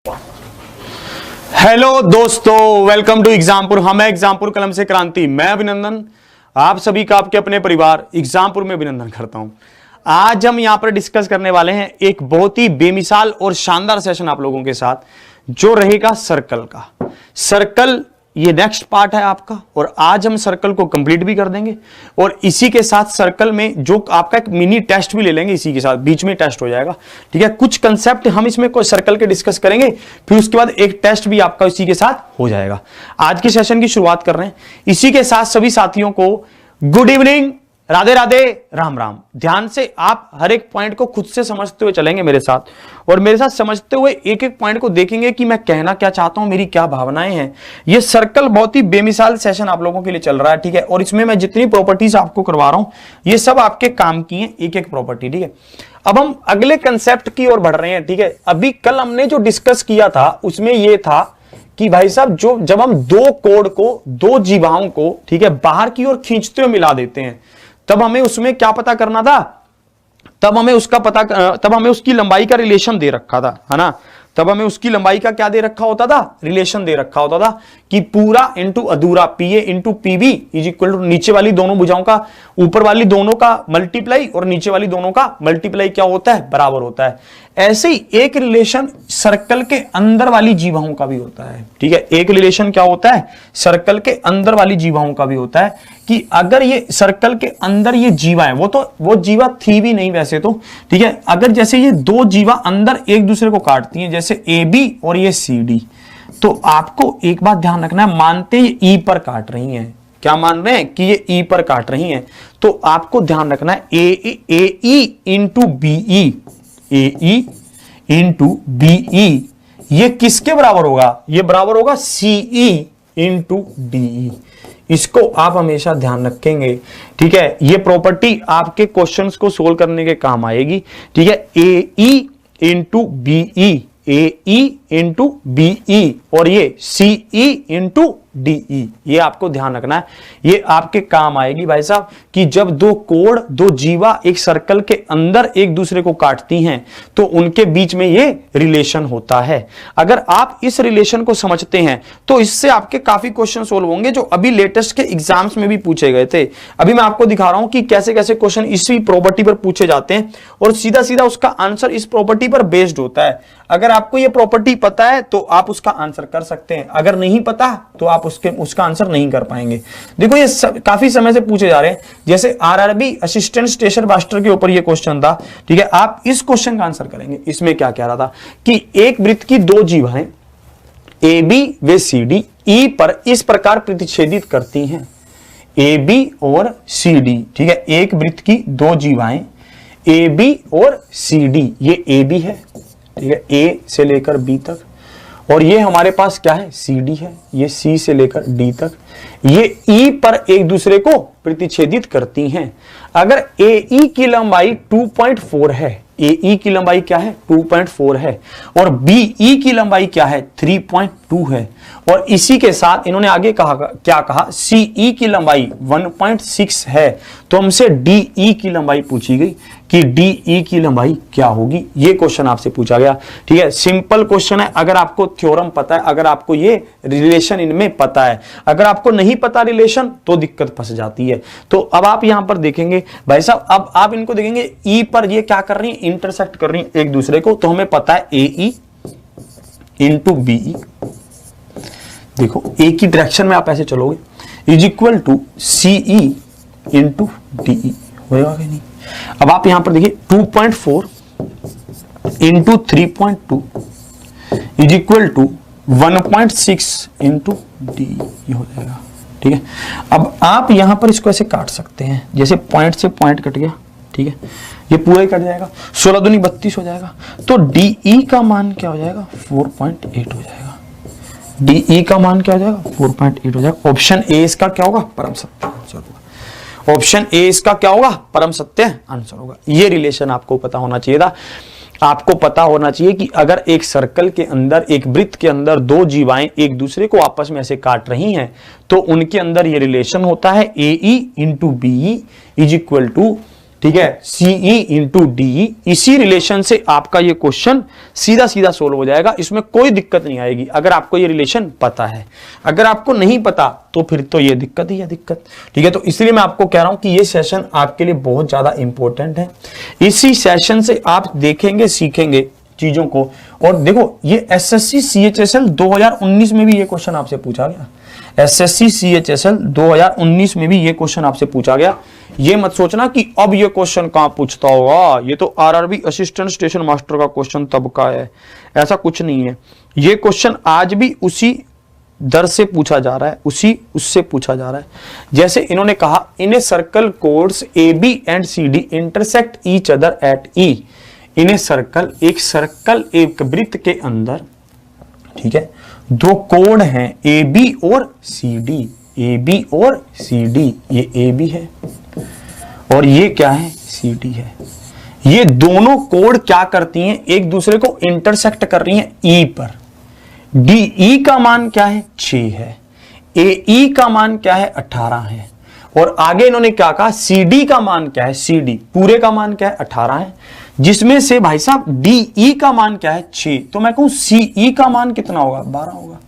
Hello दोस्तों, welcome to Exampur. हम है एग्जामपुर कलम से क्रांति। मैं अभिनंदन आप सभी का आपके अपने परिवार एग्जामपुर में अभिनंदन करता हूं। आज हम यहां पर डिस्कस करने वाले हैं एक बहुत ही बेमिसाल और शानदार सेशन आप लोगों के साथ, जो रहेगा सर्कल का। सर्कल ये नेक्स्ट पार्ट है आपका, और आज हम सर्कल को कंप्लीट भी कर देंगे और इसी के साथ सर्कल में जो आपका एक मिनी टेस्ट भी ले लेंगे, इसी के साथ बीच में टेस्ट हो जाएगा। ठीक है, कुछ कंसेप्ट हम इसमें कोई सर्कल के डिस्कस करेंगे, फिर उसके बाद एक टेस्ट भी आपका इसी के साथ हो जाएगा। आज की सेशन की शुरुआत कर रहे हैं। इसी के साथ सभी साथियों को गुड इवनिंग, राधे राधे, राम राम। ध्यान से आप हर एक पॉइंट को खुद से समझते हुए चलेंगे मेरे साथ, और मेरे साथ समझते हुए एक एक पॉइंट को देखेंगे कि मैं कहना क्या चाहता हूं, मेरी क्या भावनाएं हैं। ये सर्कल बहुत ही बेमिसाल सेशन आप लोगों के लिए चल रहा है। ठीक है, और इसमें मैं जितनी प्रॉपर्टीज आपको करवा रहा हूं, ये सब आपके काम की है, एक एक प्रॉपर्टी। ठीक है, अब हम अगले कंसेप्ट की ओर बढ़ रहे हैं। ठीक है, अभी कल हमने जो डिस्कस किया था उसमें यह था कि भाई साहब, जब हम दो कोड को, दो जीवाओं को, ठीक है, बाहर की ओर खींचते हुए मिला देते हैं, तब हमें उसमें क्या पता करना था, तब हमें उसकी लंबाई का रिलेशन दे रखा था, है ना। तब हमें उसकी लंबाई का क्या दे रखा होता था, रिलेशन दे रखा होता था कि पूरा इंटू अधूरा, PA into PB is equal to नीचे वाली दोनों भुजाओं का, ऊपर वाली दोनों का मल्टीप्लाई और नीचे वाली दोनों का मल्टीप्लाई क्या होता है, बराबर होता है। ऐसे ही एक रिलेशन सर्कल के अंदर वाली जीवाओं का भी होता है। ठीक है, एक रिलेशन क्या होता है, सर्कल के अंदर वाली जीवाओं का भी होता है कि अगर ये सर्कल के अंदर ये जीवा है, वो जीवा थी भी नहीं वैसे तो, ठीक है, अगर जैसे ये दो जीवा अंदर एक दूसरे को काटती हैं, जैसे ए बी और ये सी डी, तो आपको एक बात ध्यान रखना है, मानते ये ई पर काट रही हैं, क्या मान रहे हैं कि ये ई पर काट रही हैं, तो आपको ध्यान रखना है A E into B E, A E into B ई, ये किसके बराबर होगा, ये बराबर होगा सी ई इंटू डी ई। इसको आप हमेशा ध्यान रखेंगे। ठीक है, ये प्रॉपर्टी आपके क्वेश्चंस को सोल्व करने के काम आएगी। ठीक है, A E into B E, A E into B ई, और ये सी ई इंटू डी ई, ये आपको ध्यान रखना है, ये आपके काम आएगी भाई साहब, कि जब दो कोड, दो जीवा एक सर्कल के अंदर एक दूसरे को काटती हैं, तो उनके बीच में ये रिलेशन होता है। अगर आप इस रिलेशन को समझते हैं तो इससे आपके काफी क्वेश्चन सोल्व होंगे, जो अभी लेटेस्ट के एग्जाम्स में भी पूछे गए थे। अभी मैं आपको दिखा रहा हूं कि कैसे कैसे क्वेश्चन इसी प्रॉपर्टी पर पूछे जाते हैं, और सीधा सीधा उसका आंसर इस प्रॉपर्टी पर बेस्ड होता है। अगर आपको ये प्रॉपर्टी पता है तो आप उसका आंसर कर सकते हैं, अगर नहीं पता तो आप उसका आंसर नहीं कर पाएंगे। देखो, ये काफी समय से पूछे जा रहे हैं, जैसे आरआरबी असिस्टेंट स्टेशन मास्टर के ऊपर ये क्वेश्चन था। ठीक है, आप इस क्वेश्चन का आंसर करेंगे। इसमें क्या कह रहा था कि एक वृत्त की दो जीवाएं ए बी व सी डी ई पर इस प्रकार प्रतिच्छेदित करती हैं, ए बी और सी डी। ठीक है, एक वृत्त की दो जीवाएं ए बी और सी डी, ये ए बी है, ठीक है, ए से लेकर बी तक, और ये हमारे पास क्या है, सी डी है, ये सी से लेकर डी तक, ये ई पर एक दूसरे को प्रतिच्छेदित करती हैं। अगर ए ई की लंबाई 2.4 है, ए ई की लंबाई क्या है, 2.4 है, और बी ई की लंबाई क्या है, 3.2 है, और इसी के साथ इन्होंने आगे कहा, क्या कहा, सी ई की लंबाई 1.6 है, तो हमसे डी ई की लंबाई पूछी गई कि डी ई की लंबाई क्या होगी। ये क्वेश्चन आपसे पूछा गया। ठीक है, सिंपल क्वेश्चन है। अगर आपको थ्योरम पता है, अगर आपको ये रिलेशन इनमें पता है, अगर आपको नहीं पता रिलेशन तो दिक्कत फंस जाती है। तो अब आप यहां पर देखेंगे भाई साहब, अब आप इनको देखेंगे, ई पर ये क्या कर रही है, इंटरसेक्ट कर रही है एक दूसरे को, तो हमें पता है ए ई इंटू बी ई। देखो, ए की डायरेक्शन में आप ऐसे चलोगे, is equal to C E into D E, होगा कि नहीं। अब आप यहां पर देखिए 2.4 into 3.2 is equal to 1.6 into D, ये हो जाएगा। ठीक है, अब आप यहां पर इसको ऐसे काट सकते हैं, जैसे पॉइंट से पॉइंट कट गया। ठीक है, ये पूरा ही कट जाएगा, 16 दूनी 32 हो जाएगा, तो डी ई का मान क्या हो जाएगा, 4.8 हो जाएगा। डी ई का मान क्या हो जाएगा, 4.8 हो जाएगा। ऑप्शन ए इसका क्या होगा, परम सत्य आंसर होगा। ऑप्शन ए इसका क्या होगा, परम सत्य आंसर होगा। ये रिलेशन आपको पता होना चाहिए था। आपको पता होना चाहिए कि अगर एक सर्कल के अंदर, एक वृत्त के अंदर दो जीवाएं एक दूसरे को आपस में ऐसे काट रही हैं, तो उनके अंदर ये रिलेशन होता है A E into B E is equal to ठीक है, CE इंटू DE। इसी रिलेशन से आपका ये क्वेश्चन सीधा सीधा सोल्व हो जाएगा, इसमें कोई दिक्कत नहीं आएगी अगर आपको ये रिलेशन पता है। अगर आपको नहीं पता तो फिर तो ये दिक्कत ही है दिक्कत। ठीक है, तो इसलिए मैं आपको कह रहा हूं कि ये सेशन आपके लिए बहुत ज्यादा इंपॉर्टेंट है। इसी सेशन से आप देखेंगे सीखेंगे चीजों को। और देखो ये SSC CHSL 2019 में भी ये क्वेश्चन आपसे पूछा गया। SSC CHSL 2019 में भी ये क्वेश्चन आपसे पूछा गया। ये मत सोचना कि अब ये क्वेश्चन कहां पूछता होगा, ये तो RRB असिस्टेंट स्टेशन मास्टर का क्वेश्चन तब का है, ऐसा कुछ नहीं है। ये क्वेश्चन आज भी उसी दर से पूछा जा रहा है, उससे पूछा जा रहा है। जैसे इन्होंने कहा in a circle chords AB and CD intersect each other at E। In a circle, एक सर्कल एक वृत्त के अंदर, ठीक है, दो कोण हैं AB और CD। AB और CD, ये AB है और ये क्या है, CD है। ये दोनों कोण क्या करती हैं, एक दूसरे को इंटरसेक्ट कर रही हैं E पर। DE का मान क्या है, 6 है। AE का मान क्या है, 18 है। और आगे इन्होंने क्या कहा, CD का मान क्या है, CD पूरे का मान क्या है, 18 है। जिसमें से भाई साहब DE का मान क्या है, 6। तो मैं कहूं CE का मान कितना होगा, 12 होगा।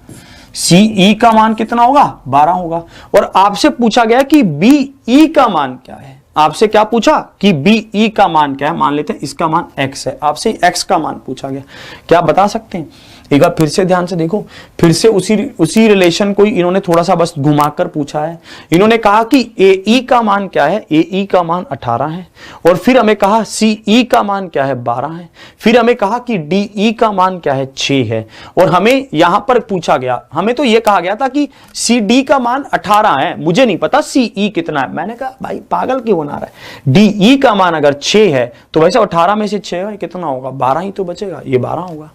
CE का मान कितना होगा, 12 होगा। और आपसे पूछा गया कि BE का मान क्या है। आपसे क्या पूछा कि BE का मान क्या है, मान लेते हैं इसका मान x है, आपसे x का मान पूछा गया। क्या बता सकते हैं, एक बार फिर से ध्यान से देखो, फिर से उसी रिलेशन को इन्होंने थोड़ा सा बस घुमाकर पूछा है। इन्होंने कहा कि AE का मान क्या है, AE का मान 18 है। और फिर हमें कहा CE का मान क्या है, 12 है। फिर हमें कहा कि DE का मान क्या है, 6 है। और हमें यहां पर पूछा गया, हमें तो यह कहा गया था कि CD का मान 18 है, मुझे नहीं पता CE कितना है। मैंने कहा भाई पागल क्यों बना रहा है, DE का मान अगर 6 है तो वैसे 18 में से 6 कितना होगा, 12 ही तो बचेगा, ये 12 होगा।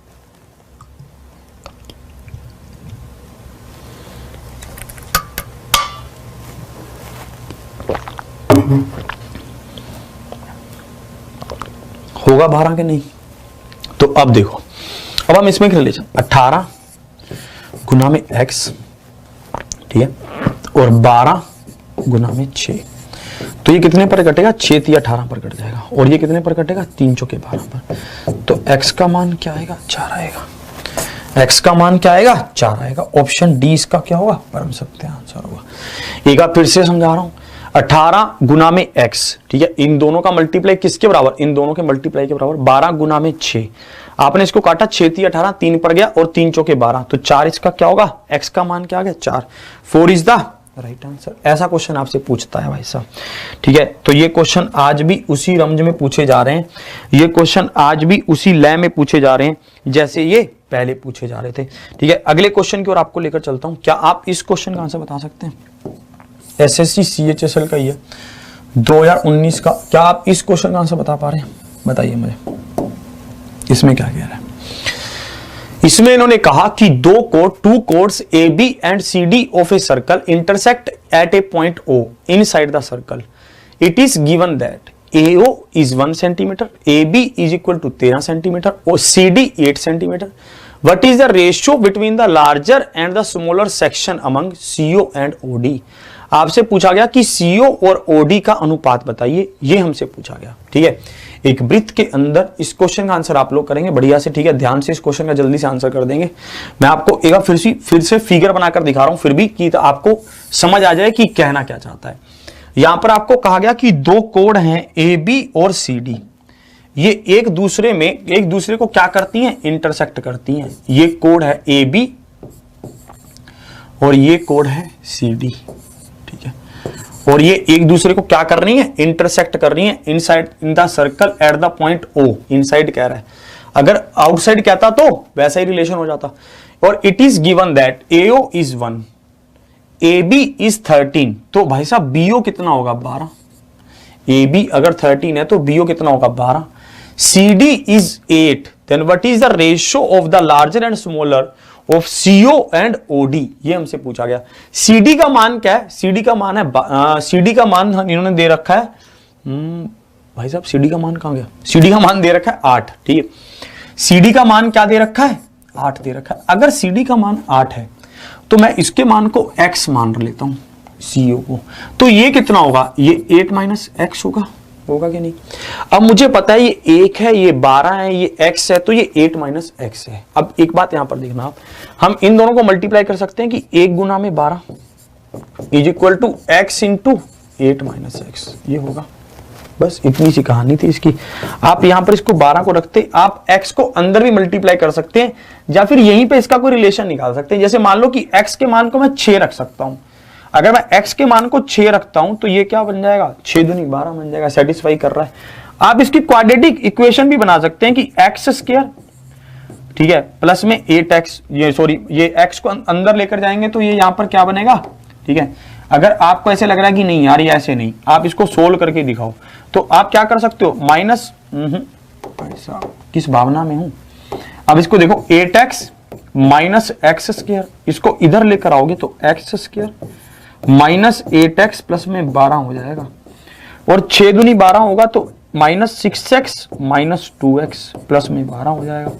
होगा 12 के नहीं। तो अब देखो, अब हम इसमें रिलेशन 18 गुना में x, ठीक है, और 12 गुना में 6। तो ये कितने पर कटेगा, 6 3 18 पर कट जाएगा। और ये कितने पर कटेगा, 3 चौके 12 पर। तो x का मान क्या आएगा, 4 आएगा। x का मान क्या आएगा, 4 आएगा। ऑप्शन डी इसका क्या होगा, परम सत्य आंसर होगा। एक बार फिर से समझा रहा हूं, 18 गुना में x, ठीक है, इन दोनों का मल्टीप्लाई किसके बराबर, इन दोनों के मल्टीप्लाई के बराबर। 12 गुना में 6, आपने इसको काटा, 6 3 18, 3 पर गया और 3 चौके 12, तो 4 इसका क्या होगा, x का मान क्या आ गया, 4। 4 इज द राइट आंसर। ऐसा क्वेश्चन आपसे पूछता है भाई साहब, ठीक है। तो ये क्वेश्चन आज भी उसी रमज में पूछे जा रहे हैं, ये क्वेश्चन आज भी उसी लय में पूछे जा रहे हैं जैसे ये पहले पूछे जा रहे थे, ठीक है। अगले क्वेश्चन की ओर आपको लेकर चलता हूं। क्या आप इस क्वेश्चन का आंसर बता सकते हैं, SSC CHSL का ही है 2019 का। क्या आप इस क्वेश्चन का आंसर बता पा रहे हैं, बताइए मुझे, इसमें क्या कह रहा है। इसमें इन्होंने कहा कि two chords AB and CD of a circle intersect at a point O inside the circle. It is given that AO is 1 centimeter, AB is equal to 13 centimeter और CD 8 centimeter. What is the ratio between the larger and the smaller section among CO and OD? आपसे पूछा गया कि CO और OD का अनुपात बताइए, ये हमसे पूछा गया, ठीक है। एक वृत्त के अंदर इस क्वेश्चन का आंसर आप लोग करेंगे बढ़िया से, ठीक है। ध्यान से इस क्वेश्चन का जल्दी से आंसर कर देंगे। मैं आपको एक बार फिर से फिगर बनाकर दिखा रहा हूं, फिर भी कि तो आपको समझ आ जाए कि कहना क्या चाहता है। यहां पर आपको कहा गया कि दो कोण हैं AB और CD, ये एक दूसरे को क्या करती हैं, इंटरसेक्ट करती हैं। ये कोण है AB और ये कोण है CD, ठीक है। और ये एक दूसरे को क्या कर रही है, इंटरसेक्ट कर रही है inside in the circle eight the point O। Inside कह रहा है, अगर आउटसाइड कहता तो वैसा ही रिलेशन हो जाता। और it is given that AO is 1, AB is 13, तो भाई साहब BO कितना होगा, 12। AB अगर 13 है तो BO कितना होगा, 12। CD is 8, then what is the ratio of the larger and smaller of CO and OD, ये हमसे पूछा गया। CD का मान क्या है, CD का मान है CD का मान इन्होंने दे रखा है, भाई साहब CD का मान कहां गया, CD का मान दे रखा है 8, ठीक है। CD का मान क्या दे रखा है, 8 दे रखा है। अगर CD का मान 8 है तो मैं इसके मान को x मान लेता हूं, CO को, तो ये कितना होगा, ये 8 - x होगा, होगा कि नहीं। अब मुझे पता है ये 1 है, ये 12 है, ये x है, तो ये 8 माइनस एक्स है। अब एक बात यहां पर देखना आप, हम इन दोनों को मल्टीप्लाई कर सकते हैं कि 1 गुना में 12 is equal to x into 8 minus x, ये होगा। बस इतनी सी कहानी थी इसकी। आप यहां पर इसको 12 को रखते, आप x को अंदर भी मल्टीप्लाई कर सकते हैं या फिर यहीं पे इसका कोई रिलेशन निकाल सकते हैं। जैसे मान लो कि x के मान को मैं 6 रख सकता हूं, अगर मैं x के मान को 6 रखता हूं तो ये क्या बन जाएगा, 6 दूनी 12 बन जाएगा, सेटिस्फाई कर रहा है। आप इसकी क्वाड्रेटिक इक्वेशन भी बना सकते हैं कि x स्क्वायर, ठीक है, प्लस में 8x, ये सॉरी ये x को अंदर लेकर जाएंगे तो ये यहां पर क्या बनेगा, ठीक है। अगर आपको ऐसे लग रहा है कि नहीं यार ये ऐसे नहीं, आप इसको सोल्व करके दिखाओ, तो आप क्या कर सकते हो, माइनस, ऐसा किस भावना में हूं। अब इसको देखो 8x माइनस एक्स स्क्वायर, इसको इधर लेकर आओगे तो x square minus 8x plus में 12 हो जाएगा, और 6 दूनी 12 होगा तो minus 6x minus 2x plus में 12 हो जाएगा।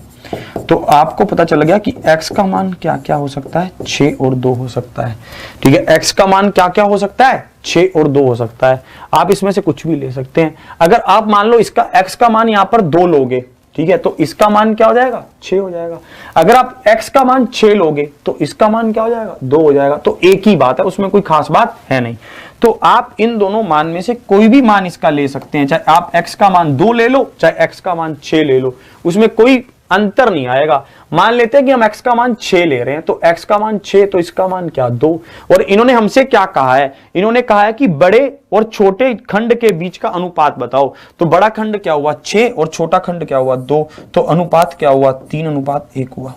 तो आपको पता चल गया कि x का मान क्या क्या हो सकता है, 6 और 2 हो सकता है, ठीक है। x का मान क्या क्या हो सकता है, 6 और 2 हो सकता है। आप इसमें से कुछ भी ले सकते हैं। अगर आप मान लो इसका x का मान यहां पर 2 लोगे, ठीक है, तो इसका मान क्या हो जाएगा, 6 हो जाएगा। अगर आप x का मान 6 लोगे तो इसका मान क्या हो जाएगा, 2 हो जाएगा। तो एक ही बात है, उसमें कोई खास बात है नहीं। तो आप इन दोनों मान में से कोई भी मान इसका ले सकते हैं, चाहे आप x का मान 2 ले लो, चाहे x का मान 6 ले लो, उसमें कोई अंतर नहीं आएगा। मान लेते हैं कि हम x का मान 6 ले रहे हैं, तो x का मान 6 तो इसका मान क्या, 2। और इन्होंने हमसे क्या कहा है, इन्होंने कहा है कि बड़े और छोटे खंड के बीच का अनुपात बताओ। तो बड़ा खंड क्या हुआ 6 और छोटा खंड क्या हुआ 2, तो अनुपात क्या हुआ 3:1 हुआ।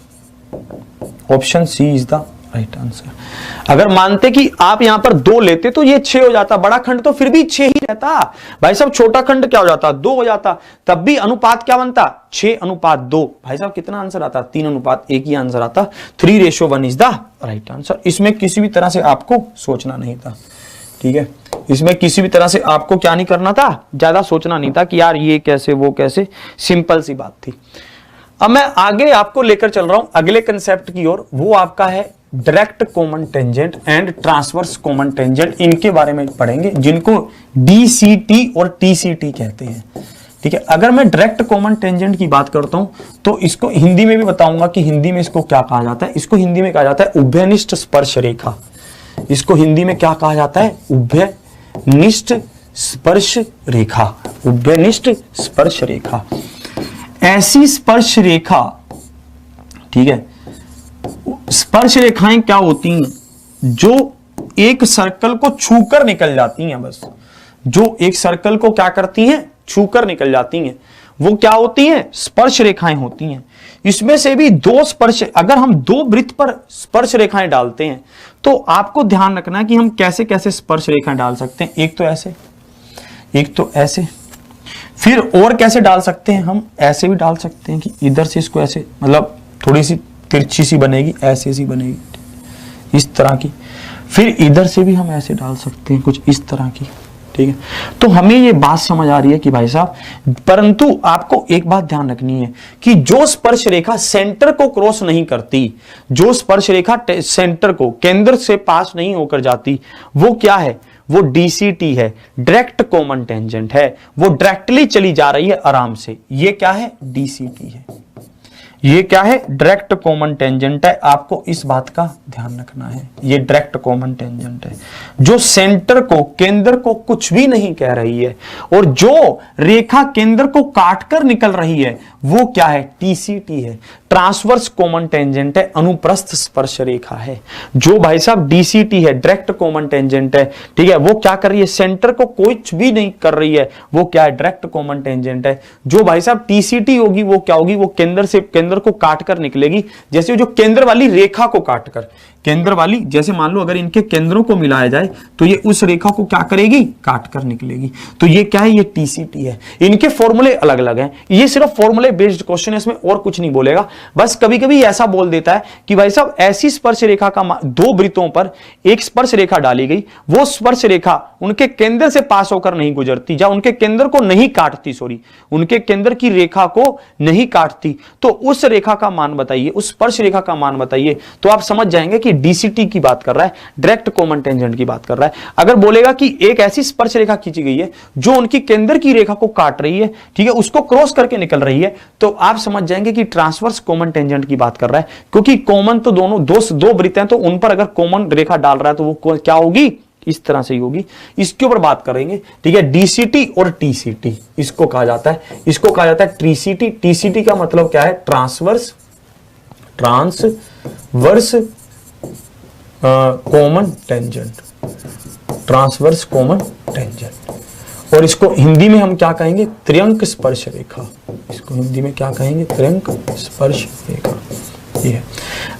Option C is the right answer. अगर मानते कि आप यहां पर 2 लेते तो ये 6 हो जाता, बड़ा खंड तो फिर भी 6 ही रहता भाई साहब, छोटा खंड क्या हो जाता 2 हो जाता, तब भी अनुपात क्या बनता 6:2। भाई साहब कितना आंसर आता 3:1 ही आंसर आता, 3:1 इज द राइट आंसर। इसमें किसी भी तरह से आपको सोचना नहीं था, ठीक है, इसमें किसी भी तरह से आपको क्या नहीं करना था, ज्यादा सोचना नहीं था कि यार ये कैसे वो कैसे, सिंपल सी बात थी। अब मैं आगे आपको लेकर चल रहा हूं अगले कंसेप्ट की ओर, वो आपका है direct common tangent and transverse common tangent. इनके बारे में पढ़ेंगे, जिनको DCT और TCT कहते हैं, ठीक है। अगर मैं डायरेक्ट कॉमन टेंजेंट की बात करता हूं तो इसको हिंदी में भी बताऊंगा कि हिंदी में इसको क्या कहा जाता है। इसको हिंदी में कहा जाता है उभयनिष्ठ स्पर्श रेखा। इसको हिंदी में क्या कहा जाता है, उभयनिष्ठ स्पर्श रेखा, उभयनिष्ठ स्पर्श रेखा। ऐसी स्पर्श रेखा, ठीक है, स्पर्श रेखाएं क्या होती हैं, जो एक सर्कल को छूकर निकल जाती हैं, बस जो एक सर्कल को क्या करती हैं, छूकर निकल जाती हैं, वो क्या होती हैं, स्पर्श रेखाएं होती हैं। इसमें से भी 2 स्पर्श, अगर हम 2 वृत्त पर स्पर्श रेखाएं डालते हैं तो आपको ध्यान रखना है कि हम कैसे कैसे स्पर्श रेखाएं डाल सकते हैं। एक तो ऐसे, एक तो ऐसे, फिर और कैसे डाल सकते हैं, हम ऐसे भी डाल सकते हैं कि इधर से इसको ऐसे, मतलब थोड़ी सी तिरछी सी बनेगी, ऐसे सी बनेगी, इस तरह की। फिर इधर से भी हम ऐसे डाल सकते हैं कुछ इस तरह की, ठीक है। तो हमें ये बात समझ आ रही है कि भाई साहब, परंतु आपको एक बात ध्यान रखनी है कि जो स्पर्श रेखा सेंटर को क्रॉस नहीं करती, जो स्पर्श रेखा सेंटर को, केंद्र से पास नहीं होकर जाती, वो क्या है, वो DCT है, डायरेक्ट कॉमन टेंजेंट है, वो डायरेक्टली चली जा रही है आराम से। ये क्या है, DCT है। ये क्या है, डायरेक्ट कॉमन टेंजेंट है। आपको इस बात का ध्यान रखना है, ये डायरेक्ट कॉमन टेंजेंट है, जो सेंटर को, केंद्र को कुछ भी नहीं कह रही है, और जो रेखा केंद्र को काटकर निकल रही है वो क्या है, TCT है, ट्रांसवर्स कॉमन टेंजेंट है, अनुप्रस्थ स्पर्श रेखा है। जो भाई साहब DCT है, डायरेक्ट कॉमन टेंजेंट है, ठीक है, वो क्या कर रही है, सेंटर को कुछ भी नहीं कर रही है, वो क्या है, डायरेक्ट कॉमन टेंजेंट है। जो भाई साहब TCT होगी वो क्या होगी, वो केंद्र से, केंद्र को काटकर निकलेगी, जैसे जो केंद्र वाली रेखा को काटकर, केंद्र वाली, जैसे मान लो अगर इनके केंद्रों को मिलाया जाए तो ये उस रेखा को क्या करेगी, काटकर निकलेगी। तो ये क्या है, ये TCT है। इनके फॉर्मूले अलग अलग हैं, ये सिर्फ फॉर्मूले फॉर्मूले बेस्ड क्वेश्चन है, इसमें और कुछ नहीं बोलेगा। बस कभी कभी ऐसा बोल देता है कि भाई साहब ऐसी स्पर्श रेखा का दो वृत्तों पर एक स्पर्श रेखा डाली गई, वो स्पर्श रेखा उनके केंद्र से पास होकर नहीं गुजरती, या उनके केंद्र को नहीं काटती, सॉरी उनके केंद्र की रेखा को नहीं काटती, तो उस रेखा का मान बताइए, उस स्पर्श रेखा का मान बताइए। तो आप समझ जाएंगे कि डीसीटी की बात कर रहा है, डायरेक्ट कॉमन टेंजेंट की बात कर रहा है। अगर बोलेगा कि एक ऐसी स्पर्श रेखा खींची गई है जो उनकी केंद्र की रेखा को काट रही है, ठीक है, उसको क्रॉस करके निकल रही है, तो आप समझ जाएंगे कि ट्रांसवर्स कॉमन टेंजेंट की बात कर रहा है। क्योंकि कॉमन तो दोनों दो वृत्त हैं, तो उन पर अगर कॉमन रेखा डाल रहा है तो वो क्या होगी, इस तरह से ही होगी। इसके ऊपर बात करेंगे, ठीक है। डीसीटी और टीसीटी इसको कहा जाता है, इसको कहा जाता है ट्रीसीटी। टीसीटी का मतलब क्या है, transverse common tangent, transverse common tangent. और इसको हिंदी में हम क्या कहेंगे, त्र्यंक स्पर्श रेखा। इसको हिंदी में क्या कहेंगे, त्र्यंक स्पर्श रेखा। ये है।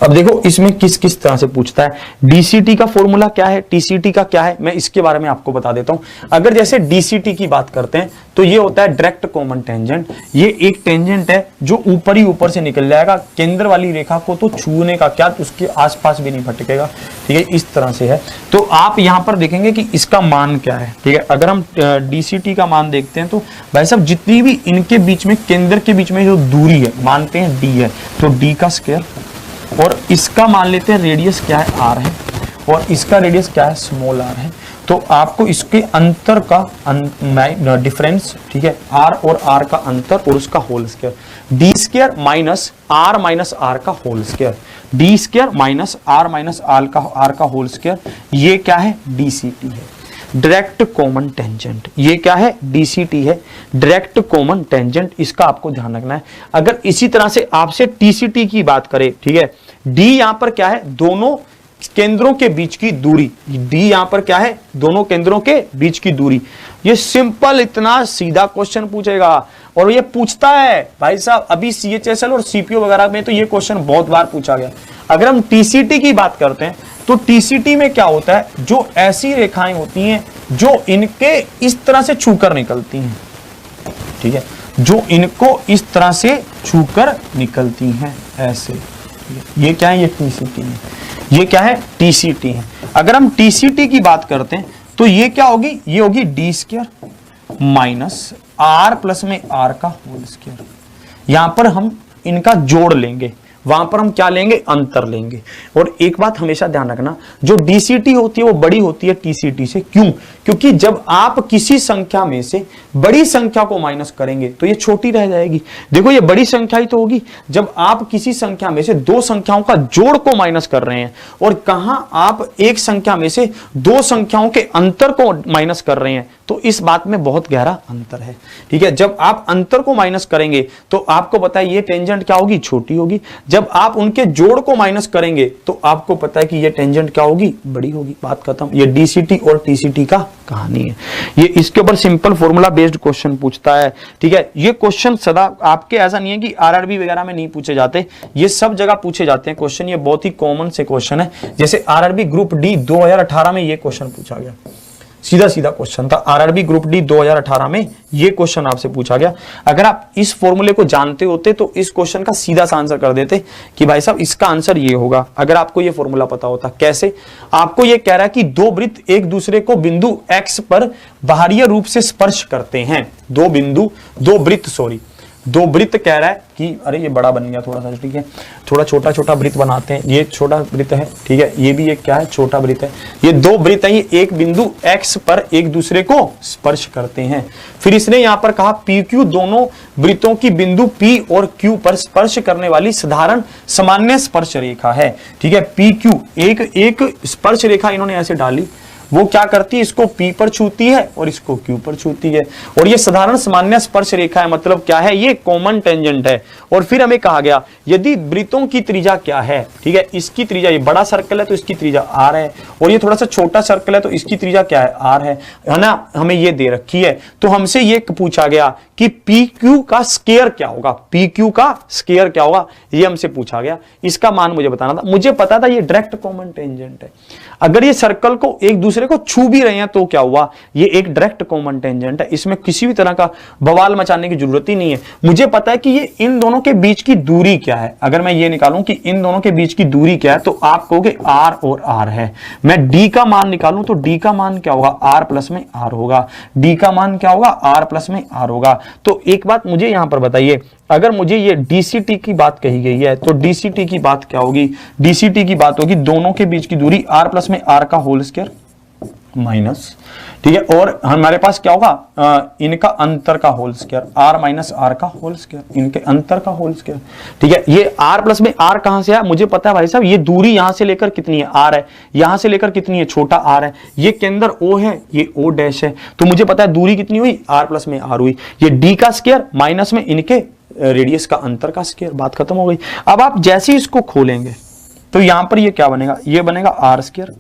अब देखो इसमें किस किस तरह से पूछता है। डीसीटी का फॉर्मूला क्या है, टीसीटी का क्या है, मैं इसके बारे में आपको बता देता हूं। अगर जैसे डीसीटी की बात करते हैं तो ये होता है डायरेक्ट कॉमन टेंजेंट। ये एक टेंजेंट है जो ऊपर ही ऊपर से निकल जाएगा, केंद्र वाली रेखा को तो छूने का क्या, उसके आसपास भी नहीं भटकेगा, ठीक है, इस तरह से है। तो आप यहां पर देखेंगे कि इसका मान क्या है, ठीक है। अगर हम डीसीटी का मान देखते हैं तो भाई साहब जितनी भी इनके बीच में, केंद्र के बीच में जो दूरी है, मानते हैं डी है, तो डी का स्क्वायर, और इसका मान लेते हैं रेडियस क्या है, आर है, और इसका रेडियस क्या है, स्मॉल आर है। तो आपको इसके अंतर का डिफरेंस, ठीक है, आर और आर का अंतर और उसका whole square, D square minus R का whole square, D square minus R का होल स्क्वायर, ये क्या है, डीसीटी है, डायरेक्ट कॉमन टेंजेंट। ये क्या है, डीसीटी है, डायरेक्ट कॉमन टेंजेंट। इसका आपको ध्यान रखना है। अगर इसी तरह से आपसे टीसीटी की बात करें, ठीक है, डी यहां पर क्या है, दोनों केंद्रों के बीच की दूरी, डी यहां पर क्या है, दोनों केंद्रों के बीच की दूरी। ये सिंपल इतना सीधा क्वेश्चन पूछेगा, और ये पूछता है भाई साहब अभी सीएचएसएल और सीपीओ वगैरह में तो ये क्वेश्चन बहुत बार पूछा गया। अगर हम टीसीटी की बात करते हैं तो टीसीटी में क्या होता है, जो ऐसी रेखाएं होती हैं जो इनके इस तरह से छूकर निकलती हैं, ठीक है, जो इनको इस तरह से छूकर निकलती हैं ऐसे, ये क्या है, ये टीसीटी है, ये क्या है, टीसीटी है। अगर हम टीसीटी की बात करते हैं तो ये क्या होगी, ये होगी D square minus R plus में आर का होल स्क्वायर। यहां पर हम इनका जोड़ लेंगे, वहां पर हम क्या लेंगे, अंतर लेंगे। और एक बात हमेशा ध्यान रखना, जो डीसीटी होती है वो बड़ी होती है टीसीटी से। क्यों, क्योंकि जब आप किसी संख्या में से बड़ी संख्या को माइनस करेंगे तो ये छोटी रह जाएगी। देखो ये बड़ी संख्या ही तो होगी जब आप किसी संख्या में से दो संख्याओं का जोड़ को माइनस कर रहे हैं, और कहां आप एक संख्या में से दो संख्याओं के अंतर को माइनस कर रहे हैं, तो इस बात में बहुत गहरा अंतर है, ठीक है। जब आप अंतर को माइनस करेंगे तो आपको पता है ये टेंजेंट क्या होगी, छोटी होगी। जब आप उनके जोड़ को माइनस करेंगे तो आपको पता है कि ये टेंजेंट क्या होगी, बड़ी होगी। बात खत्म। ये डीसीटी और टीसीटी का कहानी है। ये इसके ऊपर सिंपल फॉर्मूला बेस्ड क्वेश्चन पूछता है, ठीक है। ये क्वेश्चन सदा आपके, ऐसा नहीं है कि आरआरबी वगैरह में नहीं पूछे जाते, ये सब जगह पूछे जाते हैं क्वेश्चन। ये बहुत ही कॉमन से क्वेश्चन है। जैसे आरआरबी ग्रुप डी 2018 में ये क्वेश्चन पूछा गया, सीधा सीधा क्वेश्चन था। आरआरबी ग्रुप डी 2018 में ये क्वेश्चन आपसे पूछा गया। अगर आप इस फॉर्मूले को जानते होते तो इस क्वेश्चन का सीधा सा आंसर कर देते कि भाई साहब इसका आंसर ये होगा, अगर आपको ये फॉर्मूला पता होता। कैसे, आपको ये कह रहा है कि दो वृत्त एक दूसरे को बिंदु एक्स पर बाहरीय रूप से स्पर्श करते हैं। दो वृत्त कह रहा है कि, अरे ये बड़ा बन गया थोड़ा सा, ठीक है, थोड़ा छोटा छोटा वृत्त बनाते हैं। ये छोटा वृत्त है, ठीक है, ये भी एक क्या है, छोटा वृत्त है। ये दो वृत्त है, ये एक बिंदु x पर एक दूसरे को स्पर्श करते हैं। फिर इसने यहां पर कहा पी क्यू दोनों वृत्तों की बिंदु P और Q पर स्पर्श करने वाली साधारण सामान्य स्पर्श रेखा है, ठीक है। पी क्यू एक स्पर्श रेखा इन्होंने ऐसे डाली, वो क्या करती है, इसको P पर छूती है और इसको Q पर छूती है, और ये साधारण सामान्य स्पर्श रेखा है। मतलब क्या है, ये कॉमन टेंजेंट है। और फिर हमें कहा गया यदि वृत्तों की त्रिज्या क्या है, ठीक है, इसकी त्रिज्या, ये बड़ा सर्कल है तो इसकी त्रिज्या r है, और ये थोड़ा सा छोटा सर्कल है तो इसकी त्रिज्या क्या है, r है ना, हमें ये दे रखी है। तो हमसे ये पूछा गया कि PQ का स्क्वायर क्या होगा, PQ का स्क्वायर क्या होगा, ये हमसे पूछा गया। इसका मान मुझे बताना था। मुझे पता था ये डायरेक्ट कॉमन टेंजेंट है। अगर ये सर्कल को एक दूसरे दूसरे को छू भी रहे हैं तो क्या हुआ, ये एक डायरेक्ट कॉमन टेंजेंट है, इसमें किसी भी तरह का बवाल मचाने की जरूरत ही नहीं है। मुझे पता है कि ये इन दोनों के बीच की दूरी क्या है। अगर मैं ये निकालूं कि इन दोनों के बीच की दूरी क्या है तो आप कहोगे r और r है। मैं d का मान निकालूं तो d का मान क्या होगा, r प्लस में r होगा। d का मान क्या होगा, r प्लस में r होगा। तो एक बात मुझे यहां पर बताइए, अगर मुझे ये dct की बात कही गई है तो dct की बात क्या होगी, dct की बात होगी दोनों के बीच की दूरी r प्लस में r का होल स्क्वायर माइनस, ठीक है, और हमारे पास क्या होगा, इनका अंतर का whole square, r minus r का होल स्क्वायर, इनके अंतर का होल स्क्वायर, ठीक है। ये r प्लस में r कहां से आया, मुझे पता है भाई साहब, ये दूरी यहां से लेकर कितनी है, r है, यहां से लेकर कितनी है, छोटा r है, ये केंद्र o है, ये o डैश है, तो मुझे पता है दूरी कितनी हुई, r प्लस में r हुई। ये d का स्क्वायर माइनस में इनके रेडियस का अंतर का स्क्वायर, बात खत्म हो गई। अब आप जैसे ही इसको खोलेंगे तो यहां पर ये क्या बनेगा, ये बनेगा r स्क्वायर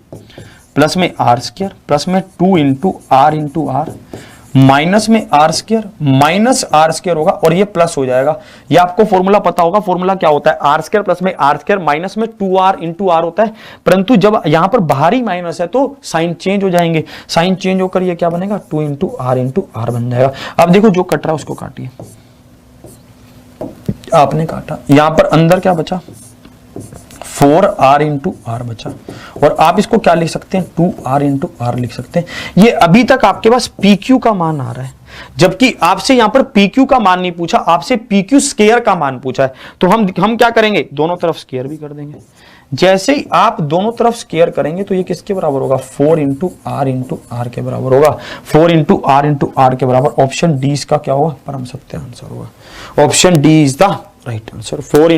प्लस में r स्क्वायर प्लस में 2 इंटू r माइनस में r square minus r square होगा और ये प्लस हो जाएगा। ये आपको फॉर्मूला पता होगा, फॉर्मूला क्या होता है, r स्क्वायर प्लस में r स्क्वायर माइनस में 2r इंटू r होता है, परंतु जब यहां पर बाहरी माइनस है तो साइन चेंज हो जाएंगे, साइन चेंज होकर ये क्या बनेगा, 2 इंटू r बन जाएगा। अब देखो जो कट रहा है उसको काटिए, आपने काटा, यहां पर अंदर क्या बचा, 4r इंटू r बचा, और आप इसको क्या लिख सकते हैं, 2r इंटू r लिख सकते हैं। ये अभी तक आपके पास pq का मान आ रहा है, जबकि आपसे यहां पर pq का मान नहीं पूछा, आपसे pq स्क्वायर का मान पूछा है। तो हम क्या करेंगे, दोनों तरफ स्क्वायर भी कर देंगे। जैसे ही आप दोनों तरफ स्क्वायर करेंगे तो ये किसके बराबर होगा, 4 इंटू r के बराबर होगा, 4 इंटू r के बराबर। ऑप्शन डी इसका क्या होगा, परम सत्य आंसर होगा। Option D is the right answer, 4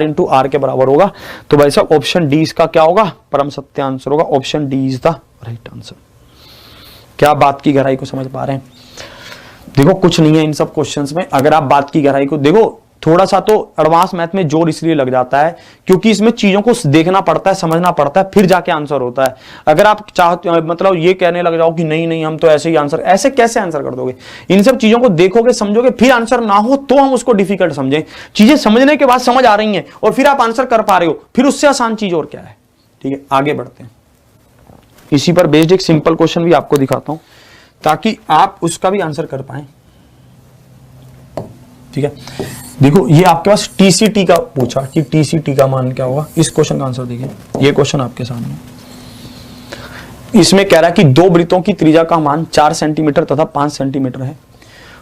into r के बराबर होगा। तो भाई साहब ऑप्शन डी इसका क्या होगा, परम सत्य आंसर होगा। Option D is the right answer. क्या बात की गहराई को समझ पा रहे हैं? देखो कुछ नहीं है इन सब क्वेश्चंस में, अगर आप बात की गहराई को देखो, थोड़ा सा तो एडवांस मैथ में जोर इसलिए लग जाता है क्योंकि इसमें चीजों को देखना पड़ता है, समझना पड़ता है, फिर जाके आंसर होता है। अगर आप मतलब ये कहने लग जाओ कि नहीं नहीं हम तो ऐसे ही आंसर, ऐसे कैसे आंसर कर दोगे? इन सब चीजों को देखोगे, समझोगे, फिर आंसर ना हो तो हम उसको डिफिकल्ट समझें। चीजें समझने के बाद समझ आ रही हैं और फिर आप आंसर कर पा रहे हो, फिर उससे आसान चीज और क्या है? ठीक है, आगे बढ़ते हैं। इसी पर बेस्ड एक सिंपल क्वेश्चन भी आपको दिखाता हूं ताकि आप उसका भी आंसर कर पाए। ठीक है, देखो ये आपके पास TCT का पूछा कि TCT का मान क्या होगा। इस क्वेश्चन का आंसर देखिए, ये क्वेश्चन आपके सामने, इसमें कह रहा है कि दो वृत्तों की त्रिज्या का मान 4 सेंटीमीटर तथा 5 सेंटीमीटर है,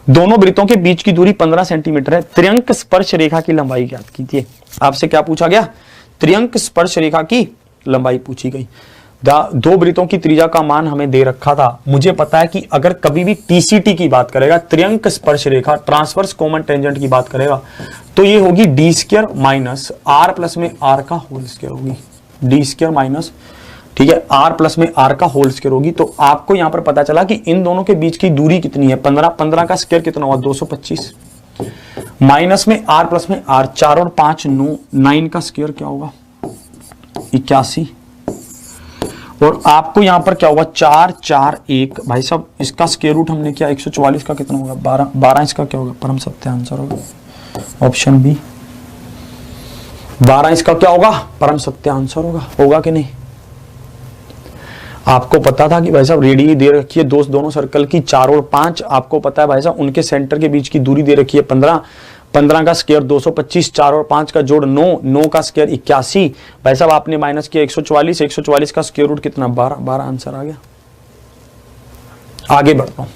दोनों वृत्तों के बीच की दूरी 15 सेंटीमीटर है, त्रिअंक स्पर्श रेखा की लंबाई ज्ञात कीजिए। आपसे क्या पूछा गया, त्रिअंक स्पर्श रेखा की लंबाई पूछी गई। दो वृत्तों की त्रिज्या का मान हमें दे रखा था। मुझे पता है कि अगर कभी भी TCT की बात करेगा, त्रिअंक स्पर्श रेखा, ट्रांसवर्स कॉमन टेंजेंट की बात करेगा, तो ये होगी d square minus r plus में r का होल स्क्वायर होगी, d स्क्वायर माइनस, ठीक है, r प्लस में r का होल स्क्वायर होगी। तो आपको यहां पर पता चला कि इन दोनों के बीच की दूरी कितनी है, 15, 15 का स्क्वायर कितना हुआ, 225, माइनस में r प्लस में r, 4 और 5 9, 9 का स्क्वायर क्या होगा, 81, और आपको यहां पर क्या होगा, 4 4 1, भाई साहब इसका स्क्वायर रूट हमने किया, 144 का कितना होगा, 12, 12 इसका क्या होगा, परम सत्य आंसर होगा। ऑप्शन बी, 12 इसका क्या होगा, परम सत्य आंसर होगा कि नहीं? आपको पता था कि भाई साहब रेडियस दे रखी है दोनों सर्कल की 4 और 5, आपको पता है भाई साहब उनके सेंटर के बीच की दूरी दे रखी है 15, 15 का स्क्वायर 225, 4 और 5 का जोड़ 9, 9 का स्क्वायर 81, भाई साहब आपने माइनस किया 144, 144 का स्क्वायर रूट कितना, 12, 12 आंसर आ गया। आगे बढ़ता हूं,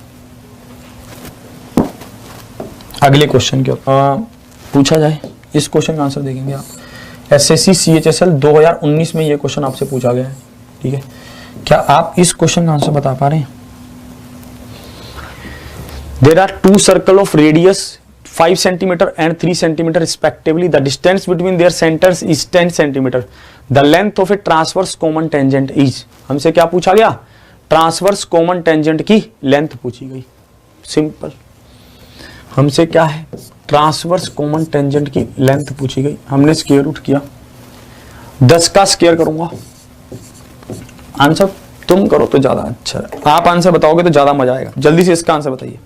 अगले क्वेश्चन के पूछा जाए, इस क्वेश्चन का आंसर देखेंगे आप। SSC CHSL 2019 में यह क्वेश्चन आपसे पूछा गया है, ठीक है, क्या आप इस क्वेश्चन का आंसर बता पा रहे हैं? There are two circles of radius 5 centimeter and 3 centimeter respectively. The distance between their centers is 10 centimeter. The length of a transverse common tangent is. हमसे क्या पूछा गया? ट्रांसवर्स कॉमन टेंजेंट की लेंथ पूछी गई। सिंपल, हमसे क्या है, ट्रांसवर्स कॉमन टेंजेंट की लेंथ पूछी गई। हमने स्क्वायर रूट किया, 10 का स्क्वायर करूंगा, आंसर तुम करो तो ज्यादा अच्छा है, आप आंसर बताओगे तो ज्यादा मजा आएगा। जल्दी से इसका आंसर बताइए।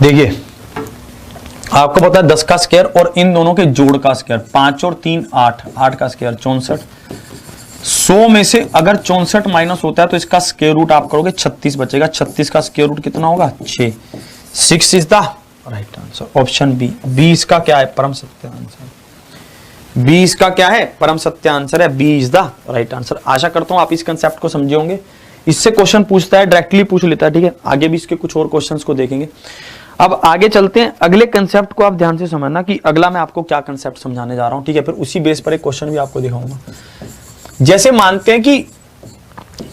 देखिए आपको पता है 10 का स्क्वायर और इन दोनों के जोड़ का स्क्वायर 5 और 3 8, 8 का स्क्वायर 64। 100 में से अगर 64 माइनस होता है तो इसका स्क्वायर रूट आप करोगे 36 बचेगा। 36 का स्क्वायर रूट कितना होगा 6। 6 is the right answer, option B. 20 का क्या है परम सत्य आंसर, 20 का क्या है परम सत्य आंसर है, B is the right answer. आशा करता हूं आप इस कंसेप्ट को समझे होंगे। इससे क्वेश्चन पूछता है, डायरेक्टली पूछ लेता है, ठीक है। आगे भी इसके कुछ और क्वेश्चंस को देखेंगे। अब आगे चलते हैं, अगले कंसेप्ट को आप ध्यान से समझना कि अगला मैं आपको क्या कंसेप्ट समझाने जा रहा हूं, ठीक है। फिर उसी बेस पर एक क्वेश्चन भी आपको दिखाऊंगा। जैसे मानते हैं कि,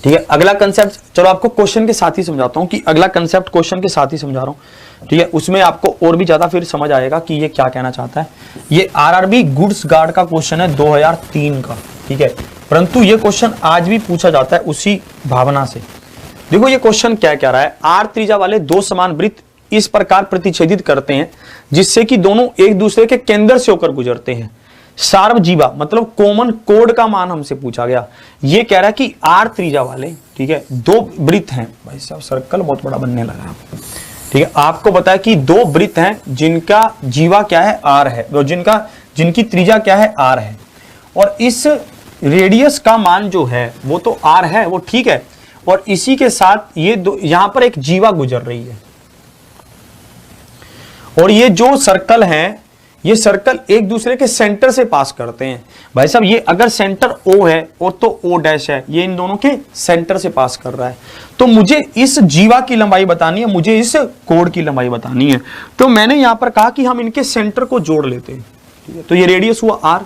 ठीक है, अगला कंसेप्ट, चलो आपको क्वेश्चन के साथ ही समझाता हूं कि अगला कंसेप्ट क्वेश्चन के साथ ही समझा रहा हूं, ठीक है। उसमें आपको और भी ज्यादा फिर समझ आएगा कि ये क्या कहना चाहता है। ये आरआरबी गुड्स गार्ड का क्वेश्चन है 2003 का, ठीक है। परंतु ये क्वेश्चन आज भी पूछा जाता है उसी भावना से। देखो ये क्वेश्चन क्या कह रहा है, आर त्रिज्या वाले दो समान वृत्त इस प्रकार प्रतिच्छेदित करते हैं जिससे कि दोनों एक दूसरे के केंद्र से होकर गुजरते हैं। सार्वजीवा मतलब कॉमन कोड का मान हमसे पूछा गया। ये कह रहा है कि आर त्रिज्या वाले, ठीक है, दो वृत्त हैं। भाई साहब सर्कल बहुत बड़ा बनने लगा, ठीक है। आपको बताया कि दो वृत्त हैं जिनका जीवा क्या है आर है, और जिनकी त्रिज्या क्या है आर है, और इस रेडियस का मान जो है वो तो आर है, वो ठीक है। और इसी के साथ ये दो, यहां पर एक जीवा गुजर रही है, और ये जो सर्कल है, ये सर्कल एक दूसरे के सेंटर से पास करते हैं। भाई साहब ये अगर सेंटर O है और तो O डैश है, ये इन दोनों के सेंटर से पास कर रहा है। तो मुझे इस जीवा की लंबाई बतानी है, मुझे इस कोड की लंबाई बतानी है। तो मैंने यहां पर कहा कि हम इनके सेंटर को जोड़ लेते हैं, ठीक है। तो ये रेडियस हुआ R,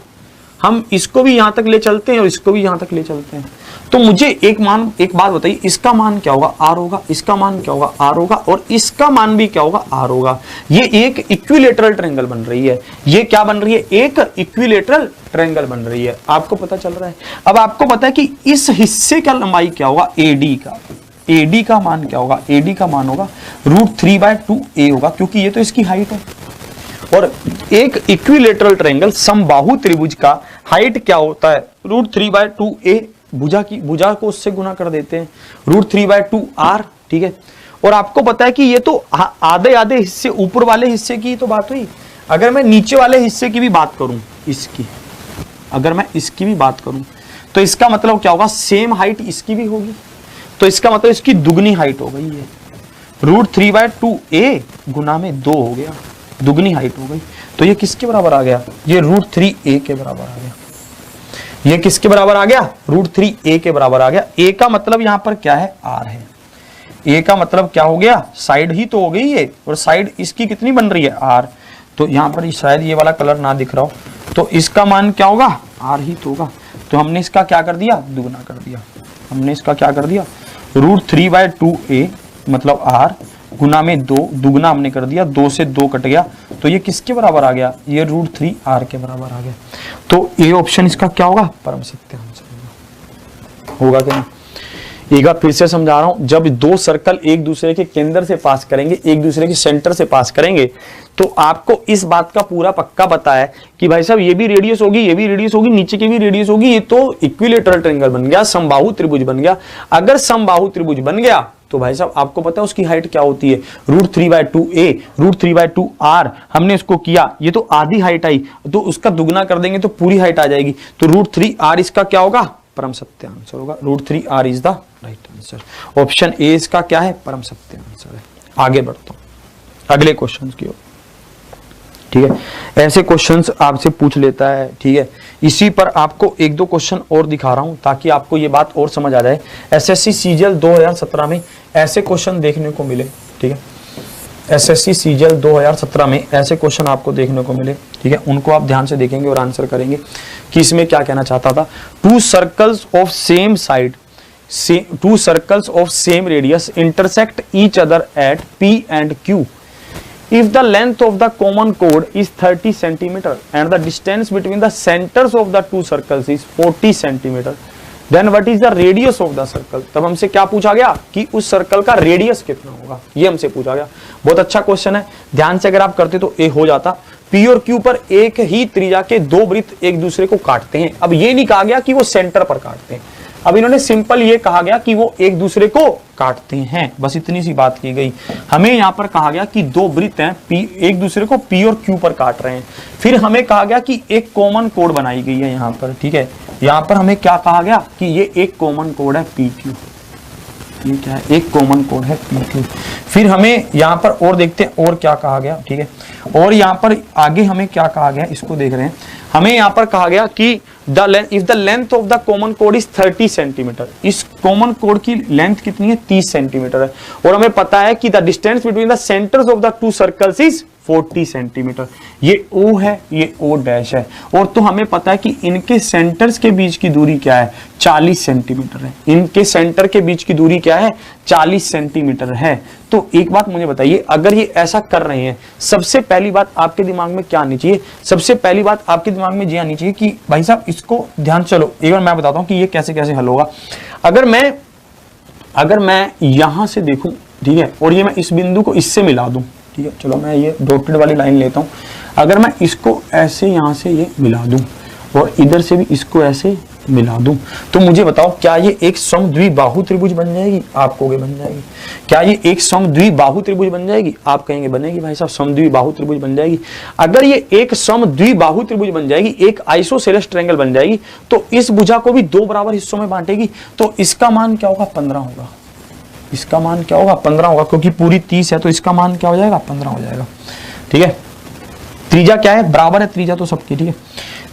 हम इसको भी यहां तक ले चलते हैं और इसको भी यहां तक ले चलते हैं। तो मुझे एक बात बताइए, इसका मान क्या होगा R होगा, इसका मान क्या होगा R होगा, और इसका मान भी क्या होगा R होगा। ये एक इक्विलेटरल ट्रायंगल बन रही है। ये क्या बन रही है, एक इक्विलेटरल ट्रायंगल बन रही है। आपको पता चल रहा है। अब आपको पता है कि इस हिस्से का लंबाई क्या होगा AD का, AD का मान क्या होगा, AD का मान होगा √3/2a होगा, क्योंकि ये तो इसकी हाइट है। और एक इक्विलेटरल ट्रायंगल समबाहु त्रिभुज का हाइट क्या होता है √3/2a, भुजा को उससे गुना कर देते हैं, √3/2r, ठीक है। और आपको पता है कि ये तो आधे आधे हिस्से, ऊपर वाले हिस्से की तो बात हुई। अगर मैं नीचे वाले हिस्से की भी बात करूं, इसकी अगर मैं इसकी भी बात करूं तो इसका मतलब क्या होगा, सेम हाइट इसकी भी होगी। तो इसका मतलब इसकी दुगनी हाइट हो गई है, √3/2a गुना में 2 हो गया, दुगनी हाइट हो गई। तो ये किसके बराबर आ गया, ये √3a के बराबर आ गया। ये किसके बराबर आ गया, √3a के बराबर आ गया। a का मतलब यहां पर क्या है, r है। a का मतलब क्या हो गया, साइड ही तो हो गई ये, और साइड इसकी कितनी बन रही है r। तो यहां पर शायद ये वाला कलर ना दिख रहा हो, तो इसका मान क्या होगा, r ही तो होगा। तो हमने इसका क्या कर दिया, दुगना कर दिया। हमने इसका क्या कर दिया, √3/2a मतलब r गुना में 2, दुगना हमने कर दिया, 2 से 2 कट गया। तो ये किसके बराबर आ गया, ये √3r के बराबर आ गया। तो ए ऑप्शन इसका क्या होगा, परम सत्य आंसर होगा क्या नहीं। एक बार फिर से समझा रहा हूं, जब दो सर्कल एक दूसरे के केंद्र से पास करेंगे, एक दूसरे के सेंटर से पास करेंगे, तो आपको इस बात का पूरा पक्का पता है कि भाई साहब ये भी रेडियस होगी, ये भी रेडियस होगी, नीचे की भी रेडियस होगी। ये तो इक्विलेटरल ट्रायंगल बन गया, समबाहु त्रिभुज बन गया। अगर समबाहु त्रिभुज बन गया तो भाई साहब आपको पता है उसकी हाइट क्या होती है, √3/2a, √3/2r। हमने इसको किया, ये तो आधी हाइट आई, तो उसका दुगना कर देंगे तो पूरी हाइट आ जाएगी। तो √3r इसका क्या होगा, परम सत्य आंसर होगा। √3r is the right answer. Option A इसका क्या है, परम सत्य आंसर है। आगे बढ़ता हूं अगले क्वेश्चन की ओर, ठीक है। ऐसे क्वेश्चंस आपसे पूछ लेता है, ठीक है। इसी पर आपको एक दो क्वेश्चन और दिखा रहा हूं ताकि आपको ये बात और समझ आ जाए। एसएससी सीजीएल 2017 में ऐसे क्वेश्चन देखने को मिले, ठीक है। एसएससी सीजीएल 2017 में ऐसे क्वेश्चन आपको देखने को मिले, ठीक है। उनको आप ध्यान से देखेंगे और आंसर करेंगे कि इसमें क्या कहना चाहता था। To circles of same side, to circles of same radius intersect each other eight P and Q. If the length of the common chord is 30 centimeter and the distance between the centers of the two circles is 40 centimeter, then what is the radius of the circle? तब हमसे क्या पूछा गया कि उस circle का radius कितना होगा, ये हमसे पूछा गया। बहुत अच्छा क्वेश्चन है, ध्यान से अगर आप करते तो ए हो जाता। P और Q पर एक ही त्रिज्या के दो वृत्त एक दूसरे को काटते हैं। अब ये नहीं कहा गया कि वो सेंटर पर काटते हैं, अब इन्होंने सिंपल ये कहा गया कि वो एक दूसरे को काटते हैं, बस इतनी सी बात की गई। हमें यहां पर कहा गया कि दो वृत्त हैं पी, एक दूसरे को पी और क्यू पर काट रहे हैं। फिर हमें कहा गया कि एक कॉमन कोड बनाई गई है यहां पर, ठीक है। यहां पर हमें क्या कहा गया कि ये एक कॉमन कोड है पी क्यू, ये क्या है, एक कॉमन कोड है पी क्यू। फिर हमें यहाँ पर और देखते हैं और क्या कहा गया, ठीक है। और यहाँ पर आगे हमें क्या कहा गया, इसको देख रहे हैं। हमें यहाँ पर कहा गया कि if the length of the common code is 30 centimetre, इस कॉमन कोड की लेंथ कितनी है, 30 सेंटीमीटर है। और हमें पता है कि the distance between the centres of the two circles is 40 centimetre. ये O है, ये O डैश है। और तो हमें पता है कि इनके सेंटर्स के बीच की दूरी क्या है, 40 सेंटीमीटर है। इनके सेंटर के बीच की दूरी क्या है, 40 सेंटीमीटर है। तो एक बात मुझे बताइए, अगर ये ऐसा कर रहे हैं, सबसे पहली बात आपके दिमाग में क्या आनी चाहिए, सबसे पहली बात आपके दिमाग में ये आनी चाहिए कि भाई साहब इसको ध्यान, चलो एक बार मैं बताता हूं कि ये कैसे कैसे हल होगा। अगर मैं यहां से देखूं, ठीक है, और ये मैं इस बिंदु को इससे मिला दूं, ठीक है, चलो मैं ये डॉटेड वाली लाइन लेता हूं। अगर मैं इसको ऐसे यहां से ये मिला दूं और इधर से भी इसको ऐसे मिला दूं, तो मुझे बताओ क्या ये एक समद्विबाहु त्रिभुज बन जाएगी? आप कहोगे बन जाएगी। क्या ये एक समद्विबाहु त्रिभुज बन जाएगी? आप कहेंगे बनेगी भाई साहब, समद्विबाहु त्रिभुज बन जाएगी। अगर ये एक समद्विबाहु त्रिभुज बन जाएगी, एक आइसोसेलेस ट्रायंगल बन जाएगी, तो इस भुजा को भी दो बराबर हिस्सों में बांटेगी। तो इसका मान क्या होगा, 15 होगा। इसका मान क्या होगा, 15 होगा, क्योंकि पूरी 30 है तो इसका मान क्या हो जाएगा, 15 हो जाएगा, ठीक है। त्रिज्या क्या है, बराबर है त्रिज्या तो सबकी, ठीक है।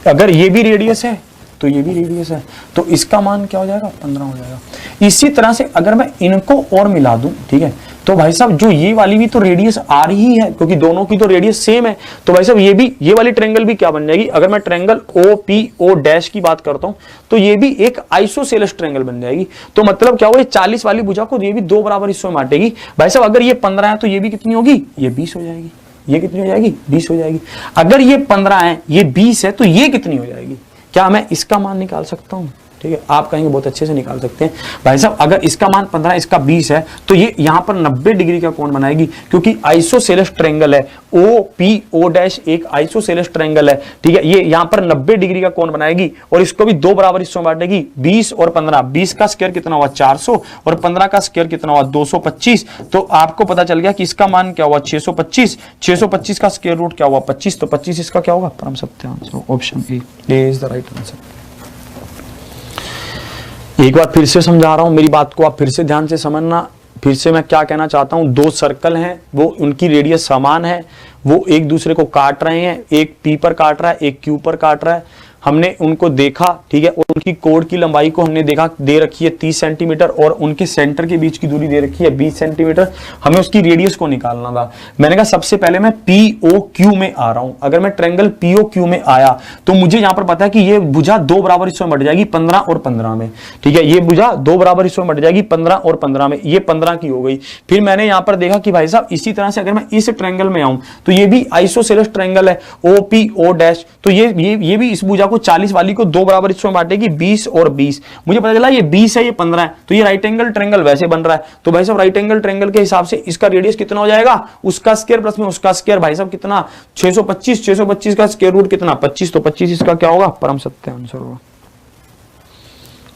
अगर ये भी रेडियस है तो ये भी रेडियस है, तो इसका मान क्या हो जाएगा, 15 हो जाएगा। इसी तरह से अगर मैं इनको और मिला दूं, ठीक है, तो भाई साहब जो ये वाली भी तो रेडियस आ रही है, क्योंकि दोनों की तो रेडियस सेम है, तो भाई साहब ये वाली ट्रायंगल भी क्या बन जाएगी। अगर मैं ट्रायंगल OPO डैश की बात करता हूं, तो ये भी एक आइसोसेलेस ट्रायंगल बन जाएगी। तो मतलब क्या होगा, 40 वाली भुजा को ये भी दो बराबर हिस्सों में बांटेगी। भाई साहब अगर ये 15 है तो ये भी कितनी होगी, ये 20 हो जाएगी। ये कितनी हो जाएगी, 20 हो जाएगी। अगर ये 15 है, ये 20 है, तो ये कितनी हो जाएगी। क्या मैं इसका मान निकाल सकता हूं, ठीक है। आप कहेंगे बहुत अच्छे से निकाल सकते हैं भाई साहब। अगर इसका मान 15, इसका 20 है, तो ये यहां पर 90 डिग्री का कोण बनाएगी, क्योंकि आइसोसेलेस ट्रायंगल है। OPO डैश एक आइसोसेलेस ट्रायंगल है, ठीक है। ये यहां पर 90 डिग्री का कोण बनाएगी और इसको भी दो बराबर हिस्सों में बांटेगी, 20 और 15। 20 का स्क्वायर कितना हुआ, 400, और 15 का स्क्वायर कितना हुआ, 225। तो आपको पता चल गया कि इसका मान क्या हुआ, 625। 625 का स्क्वायर रूट क्या हुआ, 25। तो 25 इसका क्या होगा, परम सत्य answer, option A is the right answer. एक बार फिर से समझा रहा हूं, मेरी बात को आप फिर से ध्यान से समझना। फिर से मैं क्या कहना चाहता हूं, दो सर्कल हैं, वो उनकी रेडियस समान है, वो एक दूसरे को काट रहे हैं। एक P पर काट रहा है, एक Q पर काट रहा है। हमने उनको देखा, ठीक है, और उनकी कोड की लंबाई को हमने देखा, दे रखी है 30 सेंटीमीटर, और उनके सेंटर के बीच की दूरी दे रखी है 20 सेंटीमीटर। हमें उसकी रेडियस को निकालना था। मैंने कहा सबसे पहले मैं POQ में आ रहा हूं। अगर मैं ट्रायंगल POQ में आया तो मुझे यहां पर पता है कि ये भुजा दो बराबर हिस्सों में बट जाएगी, 15 और 15 में, ठीक है। ये भुजा दो बराबर हिस्सों में बट जाएगी, 15 और 15 में। ये 15 की हो गई। फिर मैंने यहां पर देखा कि भाई साहब इसी तरह से अगर मैं इस ट्रायंगल में आऊं तो ये भी आइसोसेलेस ट्रायंगल है, OPO डैश। तो ये भी इस भुजा को 40 वाली को दो बराबर हिस्सों में बांटेगी, 20 और 20। मुझे पता चला ये 20 है, ये 15 है, तो ये राइट एंगल ट्रायंगल वैसे बन रहा है। तो भाई साहब राइट एंगल ट्रायंगल के हिसाब से इसका रेडियस कितना हो जाएगा, उसका स्क्वायर प्लस में उसका स्क्वायर, भाई साहब कितना, 625। 625 का स्क्वायर रूट कितना, 25। तो 25 इसका क्या होगा, परम सत्य आंसर होगा।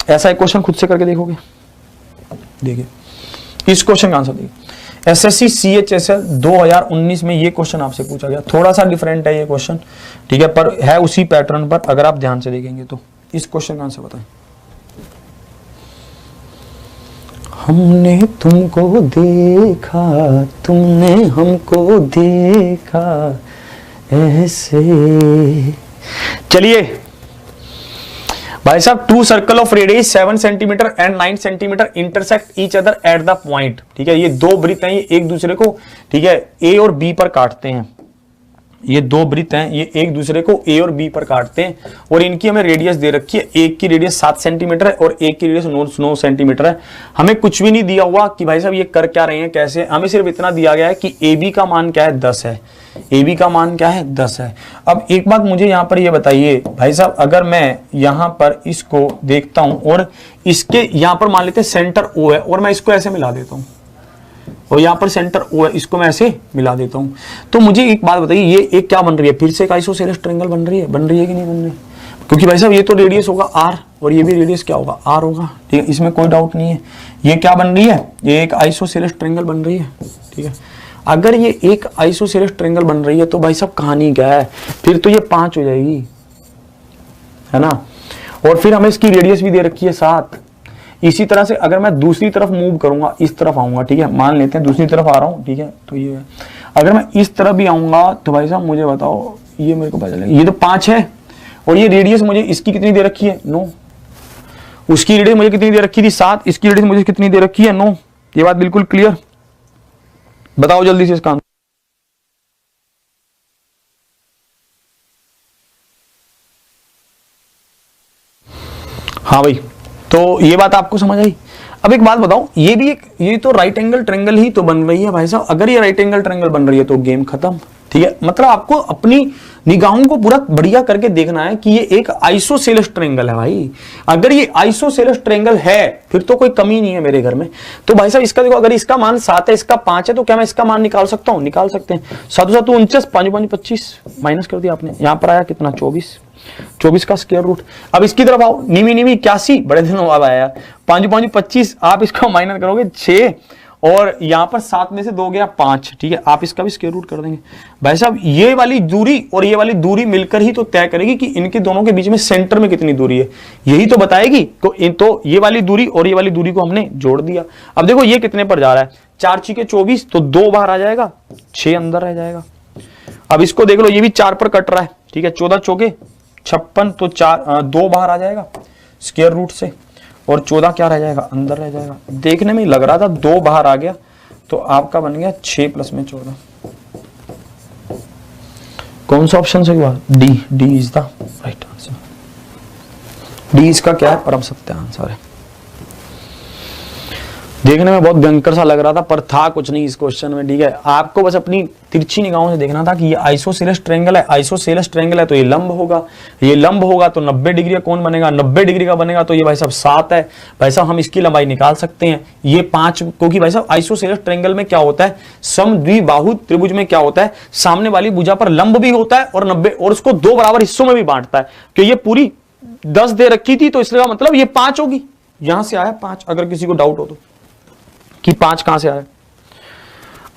ऐसा एक क्वेश्चन खुद से करके देखोगे, देखिए इस क्वेश्चन का आंसर देखिए। SSC CHSL 2019 में ये क्वेश्चन आपसे पूछा गया, थोड़ा सा डिफरेंट है ये क्वेश्चन, ठीक है, पर है उसी पैटर्न पर। अगर आप ध्यान से देखेंगे तो इस क्वेश्चन का आंसर बताएं। हमने तुमको देखा, तुमने हमको देखा ऐसे। चलिए भाई साहब, two circle of radius 7 centimetre and 9 centimetre intersect each other at the point, ठीक है। ये दो वृत्त हैं, ये एक दूसरे को, ठीक है, A और B पर काटते हैं। ये दो वृत्त हैं, ये एक दूसरे को A और B पर काटते हैं, और इनकी हमें रेडियस दे रखी है। एक की रेडियस 7 सेंटीमीटर है और एक की रेडियस 9 सेंटीमीटर है। हमें कुछ भी नहीं दिया हुआ कि भाई साहब ये कर क्या रहे हैं, कैसे। हमें सिर्फ इतना दिया गया है कि AB का मान क्या है, 10 है। AB का मान क्या है, 10 है। अब एक बात मुझे यहां पर ये बताइए भाई साहब, अगर मैं यहां पर इसको देखता हूं और इसके यहां पर मान लेते हैं सेंटर O है, और मैं इसको ऐसे मिला देता हूं, और यहां पर सेंटर O है, इसको मैं ऐसे मिला देता हूं, तो मुझे एक बात बताइए, ये एक क्या बन रही है, फिर से एक आइसोसेलेस ट्रायंगल बन रही है कि नहीं बन रही। क्योंकि भाई साहब ये तो रेडियस होगा आर और ये भी रेडियस क्या होगा आर होगा, ठीक है, इसमें कोई डाउट नहीं है। ये क्या बन रही है, ये एक आइसोसेलेस ट्रायंगल बन रही है, ठीक है। अगर ये एक आइसोसेलेस ट्रायंगल बन रही है तो भाई साहब कहानी क्या है, फिर तो ये 5 हो जाएगी, है ना। और फिर हमें इसकी रेडियस भी दे रखी है 7। इसी तरह से अगर मैं दूसरी तरफ मूव करूंगा, इस तरफ आऊंगा, ठीक है, मान लेते हैं दूसरी तरफ आ रहा हूं, ठीक है, तो ये अगर मैं इस तरफ भी आऊंगा तो भाई साहब मुझे बताओ, ये मेरे को पता चलेगा, ये तो 5 है और ये रेडियस मुझे इसकी कितनी दे रखी है 9, उसकी रेडियस मुझे कितनी दे रखी थी 7, इसकी रेडियस मुझे कितनी दे रखी है 9। ये बात बिल्कुल क्लियर, बताओ जल्दी से इसका आंसर। हाँ भाई, तो ये बात आपको समझ आई। अब एक बात बताओ, ये तो राइट एंगल ट्रायंगल ही तो बन रही है भाई साहब। अगर ये राइट एंगल ट्रायंगल बन रही है तो गेम खत्म, ठीक है। मतलब आपको अपनी निगाहों को पूरा बढ़िया करके देखना है कि ये एक आइसोसेलेस ट्रायंगल है भाई। अगर ये आइसोसेलेस ट्रायंगल है फिर तो कोई कमी नहीं है मेरे घर में। तो भाई साहब इसका देखो, अगर इसका मान 7 है, इसका 5 है, तो क्या मैं इसका मान निकाल सकता हूं? निकाल सकते हैं। 7 7 49, 5 5 25, माइनस कर दिया आपने, यहां पर आया कितना 24 का स्क्वायर रूट। अब इसकी तरफ आओ, निमी 81, बड़े दिनों बाद आया, 5 5 25, आप इसको माइनस करोगे 6 और यहां पर 7 में से 2 गया 5, ठीक है, आप इसका भी स्क्वायर रूट कर देंगे। भाई साहब ये वाली दूरी और ये वाली दूरी मिलकर ही तो तय करेगी कि इनके दोनों के बीच में सेंटर में कितनी दूरी है, यही तो बताएगी। तो ये वाली दूरी और ये वाली दूरी को हमने जोड़ दिया। अब देखो ये कितने पर जा रहा है, 4 6 24, तो 2 बाहर आ जाएगा, 6 अंदर रह जाएगा। अब इसको देख लो, ये भी 4 पर कट रहा है, ठीक है, 14 चौके 56, तो 2 बाहर आ जाएगा स्क्वायर रूट से और 14 क्या रह जाएगा, अंदर रह जाएगा। देखने में लग रहा था 2 बाहर आ गया, तो आपका बन गया 6 प्लस में 14। कौन सा ऑप्शन सही हुआ? D is the right answer. D इसका क्या है, परम सत्य आंसर है। देखने में बहुत भयंकर सा लग रहा था पर था कुछ नहीं इस क्वेश्चन में, ठीक है। आपको बस अपनी तिरछी निगाहों से देखना था कि ये आइसोसेलेस ट्रायंगल है, आइसोसेलेस ट्रायंगल है तो ये लंब होगा, ये लंब होगा तो 90 डिग्री का कोण बनेगा, 90 डिग्री का बनेगा तो ये भाई साहब 7 है। भाई साहब हम इसकी लंबाई निकाल सकते हैं, ये 5, क्योंकि भाई साहब आइसोसेलेस ट्रायंगल में क्या होता है, समद्विबाहु त्रिभुज में क्या होता है, सामने वाली भुजा पर लंब भी होता है और 90 और उसको 2 बराबर हिस्सों में भी बांटता है। कि ये पूरी 10 दे रखी थी तो इसका मतलब ये 5 होगी, यहां से आया 5, अगर किसी को डाउट हो तो कि 5 कहां से आया।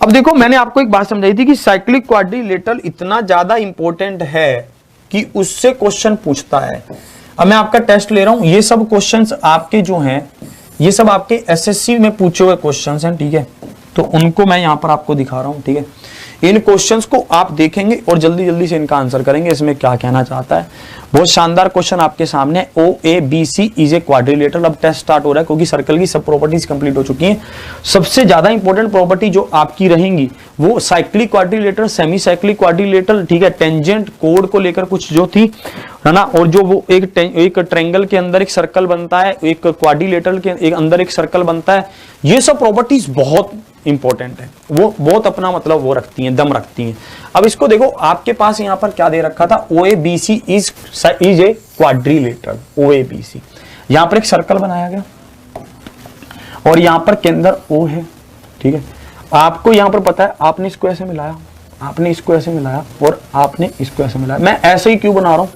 अब देखो मैंने आपको एक बात समझाई थी कि साइक्लिक क्वाड्रिलेटरल इतना ज्यादा इंपॉर्टेंट है कि उससे क्वेश्चन पूछता है। अब मैं आपका टेस्ट ले रहा हूं, ये सब क्वेश्चंस आपके जो हैं ये सब आपके एसएससी में पूछे हुए क्वेश्चंस हैं, ठीक है, तो उनको मैं यहां पर आपको दिखा रहा हूं, ठीक है। इन क्वेश्चंस को आप देखेंगे और जल्दी जल्दी से इनका आंसर करेंगे, इसमें क्या कहना चाहता है। बहुत शानदार क्वेश्चन आपके सामने, OABC इज ए क्वाड्रिलेटरल। अब टेस्ट स्टार्ट हो रहा है क्योंकि सर्कल की सब प्रॉपर्टीज कंप्लीट हो चुकी हैं। सबसे ज्यादा इंपॉर्टेंट प्रॉपर्टी जो आपकी रहेंगी वो cyclic quadrilateral, semi cyclic quadrilateral, ठीक है, टेंजेंट कोड को लेकर कुछ जो थी, है ना, और जो वो एक ट्रायंगल के अंदर एक सर्कल बनता है, एक क्वाड्रिलेटरल के अंदर एक सर्कल बनता है, ये सब प्रॉपर्टीज बहुत इंपॉर्टेंट है, वो बहुत अपना मतलब वो रखती हैं, दम रखती हैं। अब इसको देखो, आपके पास यहां पर क्या दे रखा था, OABC is a quadrilateral. OABC यहां पर एक सर्कल बनाया गया और यहां पर के अंदर O है, ठीक है। आपको यहां पर पता है आपने इसको ऐसे मिलाया, आपने इसको ऐसे मिलाया और आपने इसको ऐसे मिलाया। मैं ऐसे ही क्यों बना रहा हूं,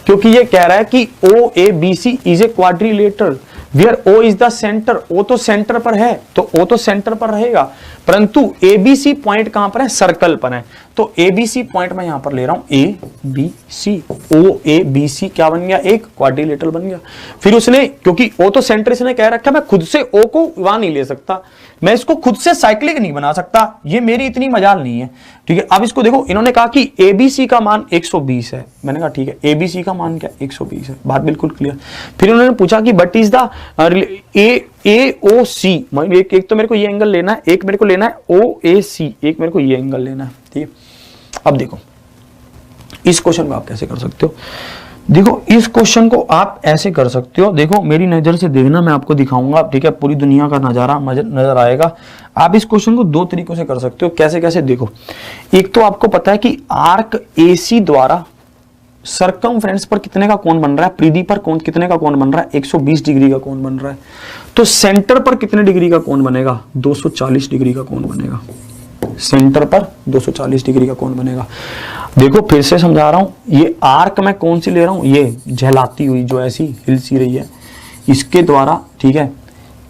क्योंकि ये कह रहा है कि OABC is a quadrilateral where O is the centre. O तो सेंटर पर है तो O तो सेंटर पर रहेगा, परंतु ABC पॉइंट कहां पर है, सर्कल पर है। तो ABC पॉइंट मैं यहां पर ले रहा हूं ABC, OABC क्या बन गया, एक क्वाड्रिलेटरल बन गया। फिर उसने, क्योंकि O तो सेंटर इसने कह रखा, मैं खुद से O को वहां नहीं ले सकता, मैं इसको खुद से साइक्लिक नहीं बना सकता, ये मेरी इतनी मजाल नहीं है, ठीक है। अब इसको देखो, इन्होंने कहा कि ABC का मान 120 है, मैंने कहा ठीक है, ABC का मान क्या 120 है, बात बिल्कुल क्लियर। फिर उन्होंने पूछा कि बट इज द AOC, एक तो मेरे को ये एंगल लेना है, एक मेरे को लेना है OAC, एक मेरे को ये एंगल लेना है, ठीक है। अब देखो इस क्वेश्चन को आप कैसे कर सकते हो, देखो इस क्वेश्चन को आप ऐसे कर सकते हो, देखो मेरी नजर से देखना, मैं आपको दिखाऊंगा, ठीक है, पूरी दुनिया का नजारा नजर आएगा। आप इस क्वेश्चन को 2 तरीकों से कर सकते हो, कैसे कैसे देखो। एक तो आपको पता है कि आर्क AC द्वारा सरकमफ्रेंस पर कितने का कोण बन रहा है, परिधि पर कोण कितने का कोण बन रहा है, 120 डिग्री का कोण बन रहा है। तो सेंटर पर कितने डिग्री का कोण बनेगा, 240 डिग्री का कोण बनेगा, सेंटर पर 240 डिग्री का कोण बनेगा। देखो फिर से समझा रहा हूं, ये आर्क मैं कौन सी ले रहा हूं, ये झलाती हुई जो ऐसी हिल सी रही है, इसके द्वारा, ठीक है,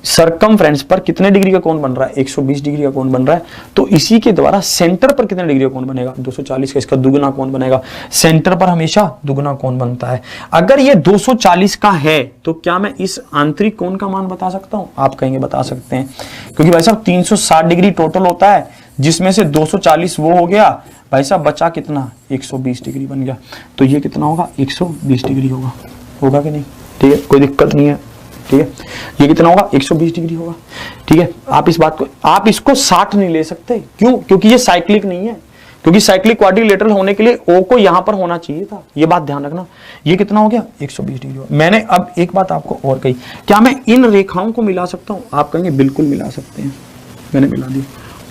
सरकमफ्रेंस पर कितने डिग्री का कोण बन रहा है, 120 डिग्री का कोण बन रहा है। तो इसी के द्वारा सेंटर पर कितने डिग्री का कोण बनेगा, 240 का, इसका दुगना कोण बनेगा। सेंटर पर हमेशा दुगना कोण बनता है। अगर ये 240 का है तो क्या मैं इस आंतरिक कोण का मान बता सकता हूं, आप कहेंगे बता सकते हैं, क्योंकि भाई साहब 360 डिग्री टोटल होता है, जिसमें से 240 वो हो गया, भाई साहब बचा कितना, 120 डिग्री बन गया। तो ये कितना होगा, 120 डिग्री होगा, होगा कि नहीं, ठीक है, कोई दिक्कत नहीं है, ठीक है। ये कितना होगा, 120 डिग्री होगा, ठीक है। आप इस बात को, आप इसको 60 नहीं ले सकते, क्यों, क्योंकि ये साइक्लिक नहीं है, क्योंकि साइक्लिक क्वाड्रिलेटरल होने के लिए ओ को यहां पर होना चाहिए था, ये बात ध्यान रखना। ये कितना हो गया, 120 डिग्री। मैंने अब एक बात आपको और कही, क्या मैं इन रेखाओं को मिला सकता हूं, आप कहेंगे बिल्कुल मिला सकते हैं, मैंने मिला दी।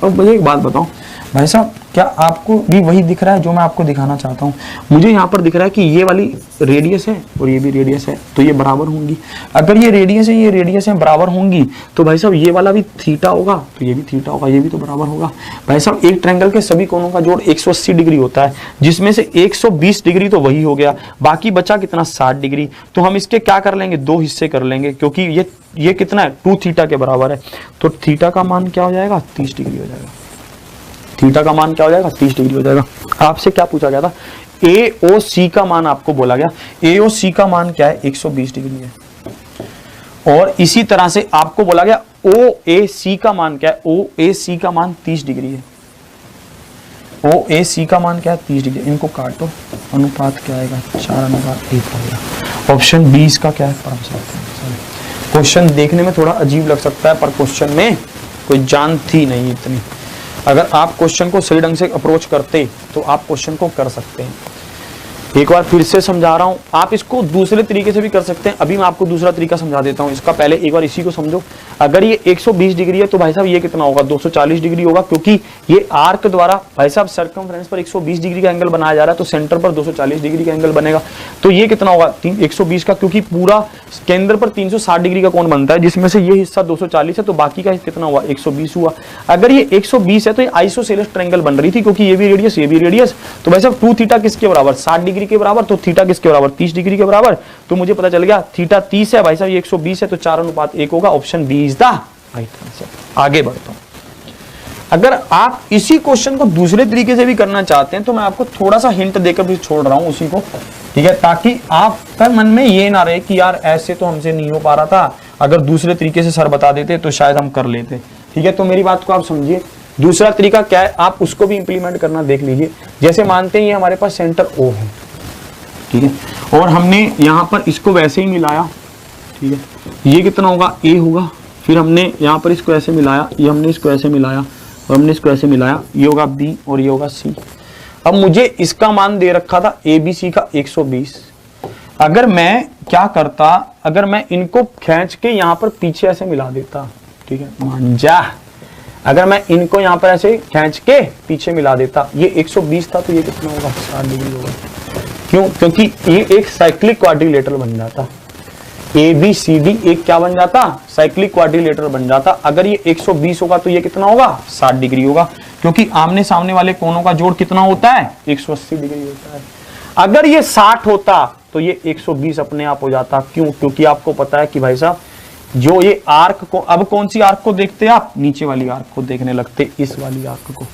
अब मुझे एक बात बताओ भाई साहब, क्या आपको भी वही दिख रहा है जो मैं आपको दिखाना चाहता हूं। मुझे यहां पर दिख रहा है कि ये वाली रेडियस है और ये भी रेडियस है, तो ये बराबर होंगी। अगर ये रेडियस है, ये रेडियस है, बराबर होंगी, तो भाई साहब ये वाला भी थीटा होगा, तो ये भी थीटा होगा, ये भी तो बराबर होगा। भाई साहब एक ट्रायंगल के सभी कोणों का जोड़ 180 डिग्री होता है, जिसमें से 120 डिग्री तो वही हो गया, बाकी बचा कितना, 60 डिग्री। तो हम इसके क्या कर लेंगे, दो हिस्से कर लेंगे, क्योंकि ये कितना है, 2 थीटा के बराबर है। तो थीटा का मान क्या हो जाएगा, 30 डिग्री हो जाएगा। थीटा का मान क्या हो जाएगा, 30 डिग्री हो जाएगा। आपसे क्या पूछा गया था, AOC का मान आपको बोला गया, AOC का मान क्या है, 120 डिग्री है। और इसी तरह से आपको बोला गया OAC का मान क्या है, OAC का मान 30 डिग्री है। OAC का मान क्या है, 30 डिग्री। इनको काटो, अनुपात क्या आएगा, 4:1 आएगा। ऑप्शन 20 का क्या है, क्वेश्चन देखने में थोड़ा अजीब लग सकता है, पर क्वेश्चन में कोई जान थी नहीं इतनी। अगर आप क्वेश्चन को सही ढंग से अप्रोच करते तो आप क्वेश्चन को कर सकते हैं। एक बार फिर से समझा रहा हूं, आप इसको दूसरे तरीके से भी कर सकते हैं। अभी मैं आपको दूसरा तरीका समझा देता हूं, इसका पहले एक बार इसी को समझो। अगर ये 120 डिग्री है तो भाई साहब ये कितना होगा, 240 डिग्री होगा, क्योंकि ये आर्क द्वारा भाई साहब सरकमफ्रेंस पर 120 डिग्री का एंगल बनाया जा रहा है, तो सेंटर पर 240 डिग्री का एंगल बनेगा। तो ये कितना होगा, 120 का, क्योंकि पूरा केंद्र पर 360 डिग्री का कोण बनता है, जिसमें से ये हिस्सा 240 है, तो बाकी का कितना हुआ, 120 हुआ। अगर ये 120 है तो ये आइसोसेलेस ट्रायंगल बन रही थी, क्योंकि ये भी रेडियस, ये भी रेडियस, तो भाई साहब 2 थीटा किसके बराबर, 60 डिग्री के बराबर, तो थीटा किसके बराबर, 30 डिग्री के बराबर। तो मुझे पता चल गया थीटा 30 है, भाई साहब ये 120 है, तो 4:1 होगा। Option B is the right answer. आगे बढ़ता हूं, अगर आप इसी क्वेश्चन को दूसरे तरीके से भी करना चाहते हैं तो मैं आपको थोड़ा सा हिंट देकर भी छोड़ रहा हूं उसी को, ठीक है, ताकि आपका मन में ये ना रहे कि यार ऐसे तो हमसे नहीं हो पा रहा था, अगर दूसरे तरीके से सर बता देते तो शायद हम कर लेते, ठीक है। तो मेरी बात को आप समझिए, दूसरा तरीका क्या है, आप उसको भी इंप्लीमेंट करना देख लीजिए। जैसे मानते हैं ये हमारे पास सेंटर O है, ठीक है, और हमने यहां पर इसको वैसे ही मिलाया, ठीक है, ये कितना होगा, A होगा। फिर हमने यहां पर इसको ऐसे मिलाया, ये हमने इसको ऐसे मिलाया और हमने इसको ऐसे मिलाया, ये होगा B और ये होगा C। अब मुझे इसका मान दे रखा था ABC का 120। अगर मैं क्या करता, अगर मैं इनको खींच के यहां पर पीछे ऐसे मिला देता, ठीक है, मान जा, अगर मैं इनको यहां पर ऐसे खींच के पीछे मिला देता, ये 120 था, तो ये कितना होगा, 60 डिग्री होगा। क्यों, क्योंकि ये एक साइक्लिक क्वाड्रिलेटरल बन जाता, ABCD एक क्या बन जाता, साइक्लिक क्वाड्रिलेटरल बन जाता। अगर ये 120 होगा तो ये कितना होगा, 60 डिग्री होगा, क्योंकि आमने सामने वाले कोणों का जोड़ कितना होता है, 180 डिग्री होता है। अगर ये 60 होता तो ये 120 अपने आप हो जाता। क्यों, क्योंकि आपको पता है कि भाई साहब जो ये आर्क को, अब कौन सी आर्क को देखते आप, नीचे वाली आर्क को देखने लगते, इस वाली आर्क को।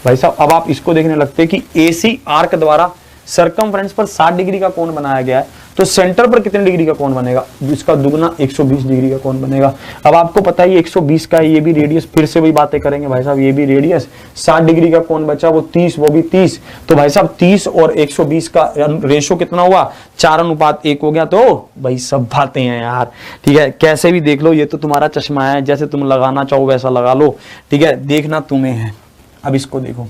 भाई साहब अब आप इसको देखने लगते कि AC आर्क द्वारा सरकमफ्रेंस पर 60 डिग्री का कोण बनाया गया है, तो सेंटर पर कितने डिग्री का कोण बनेगा, इसका दुगना 120 डिग्री का कोण बनेगा। अब आपको पता है ये 120 का है, ये भी रेडियस, फिर से वही बातें करेंगे भाई साहब, ये भी रेडियस, 60 डिग्री का कोण बचा, वो 30, वो भी 30, तो भाई साहब 30 और 120 का रेशो कितना हुआ, 4:1 हो गया। तो भाई सब बातें हैं यार, ठीक है, कैसे भी देख लो, ये तो तुम्हारा चश्मा है, जैसे तुम लगाना चाहो वैसा लगा लो, ठीक है, देखना तुम्हें है। अब इसको देखो,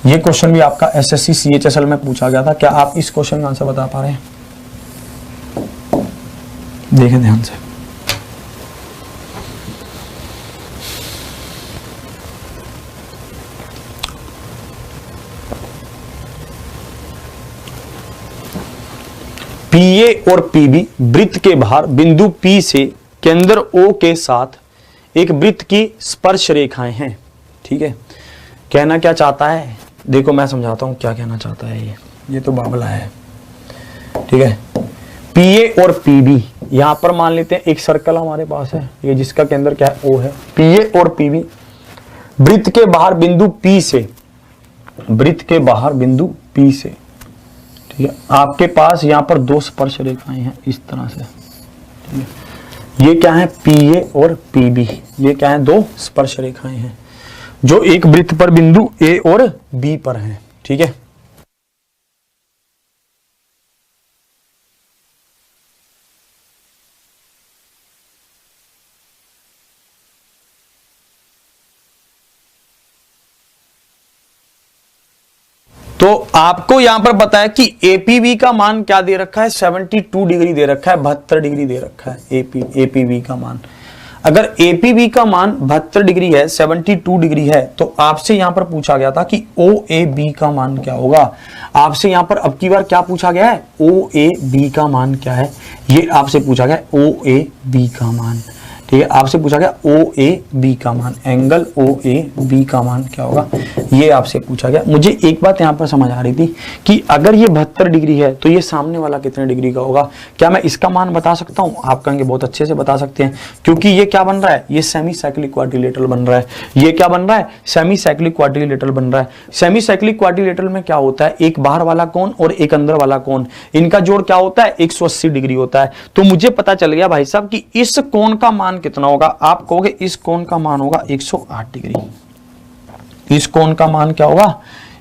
ये क्वेश्चन भी आपका SSC CHSL में पूछा गया था। क्या आप इस क्वेश्चन का आंसर बता पा रहे हैं, देखें ध्यान से। PA और PB वृत्त के बाहर बिंदु P से केंद्र O के साथ एक वृत्त की स्पर्श रेखाएं हैं, ठीक है। कहना क्या चाहता है देखो मैं समझाता हूं क्या कहना चाहता है ये तो बाबला है, ठीक है। PA और PB यहां पर मान लेते हैं एक सर्कल हमारे पास है, ये जिसका केंद्र क्या है O है। PA और PB वृत्त के बाहर बिंदु P से, वृत्त के बाहर बिंदु P से, ठीक है। आपके पास यहां पर दो स्पर्श रेखाएं हैं इस तरह से, ठीक है। ये क्या है PA और PB, ये क्या है दो स्पर्श रेखाएं हैं जो एक वृत्त पर बिंदु A और B पर हैं, ठीक है। तो आपको यहां पर पता है कि APB का मान क्या दे रखा है, 72 डिग्री दे रखा है, 72 डिग्री दे रखा है APB का मान। अगर APB का मान 72 डिग्री है, 72 डिग्री है, तो आपसे यहां पर पूछा गया था कि OAB का मान क्या होगा। आपसे यहां पर अब की बार क्या पूछा गया है, OAB का मान क्या है, ये आपसे पूछा गया OAB का मान, ठीक है। आपसे पूछा गया OAB का मान, एंगल OAB का मान क्या होगा, ये आपसे पूछा गया। मुझे एक बात यहां पर समझ आ रही थी कि अगर ये 72 डिग्री है तो ये सामने वाला कितने डिग्री का होगा। क्या मैं इसका मान बता सकता हूं? आप कहेंगे बहुत अच्छे से बता सकते हैं, क्योंकि ये क्या बन रहा है, ये सेमी साइक्लिक क्वाड्रिलेटरल बन रहा है। ये क्या बन रहा है, सेमी साइक्लिक क्वाड्रिलेटरल बन रहा है। सेमी साइक्लिक क्वाड्रिलेटरल में क्या होता है, एक बाहर वाला कोण और एक अंदर वाला कोण, इनका जोड़ क्या होता है, 180 डिग्री होता है। तो मुझे पता चल गया भाई साहब कि इस कोण का मान कितना होगा। आप कहोगे इस कोण का मान होगा 108 डिग्री, इस कोण का मान क्या होगा,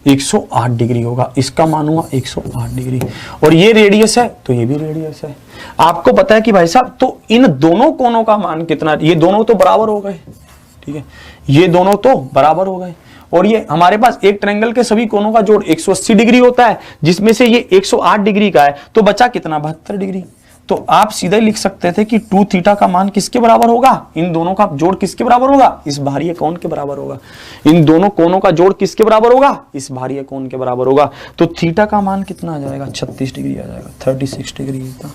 108 डिग्री होगा, इसका मान हुआ 108 डिग्री। और ये रेडियस है तो ये भी रेडियस है। आपको पता है कि भाई साहब तो इन दोनों कोणों का मान कितना, ये दोनों तो बराबर हो गए, ठीक है, ये दोनों तो बराबर हो गए। और ये हमारे पास एक ट्रायंगल के सभी कोणों का जोड़ 180 डिग्री होता है, जिसमें से ये 108 डिग्री का है, तो बचा कितना, 72 डिग्री। तो आप सीधे लिख सकते थे कि 2 थीटा का मान किसके बराबर होगा, इन दोनों का जोड़ किसके बराबर होगा, इस बाहरी कोण के बराबर होगा। इन दोनों कोणों का जोड़ किसके बराबर होगा, इस बाहरी कोण के बराबर होगा। तो थीटा का मान कितना आ जाएगा, 36 डिग्री आ जाएगा, 36 डिग्री का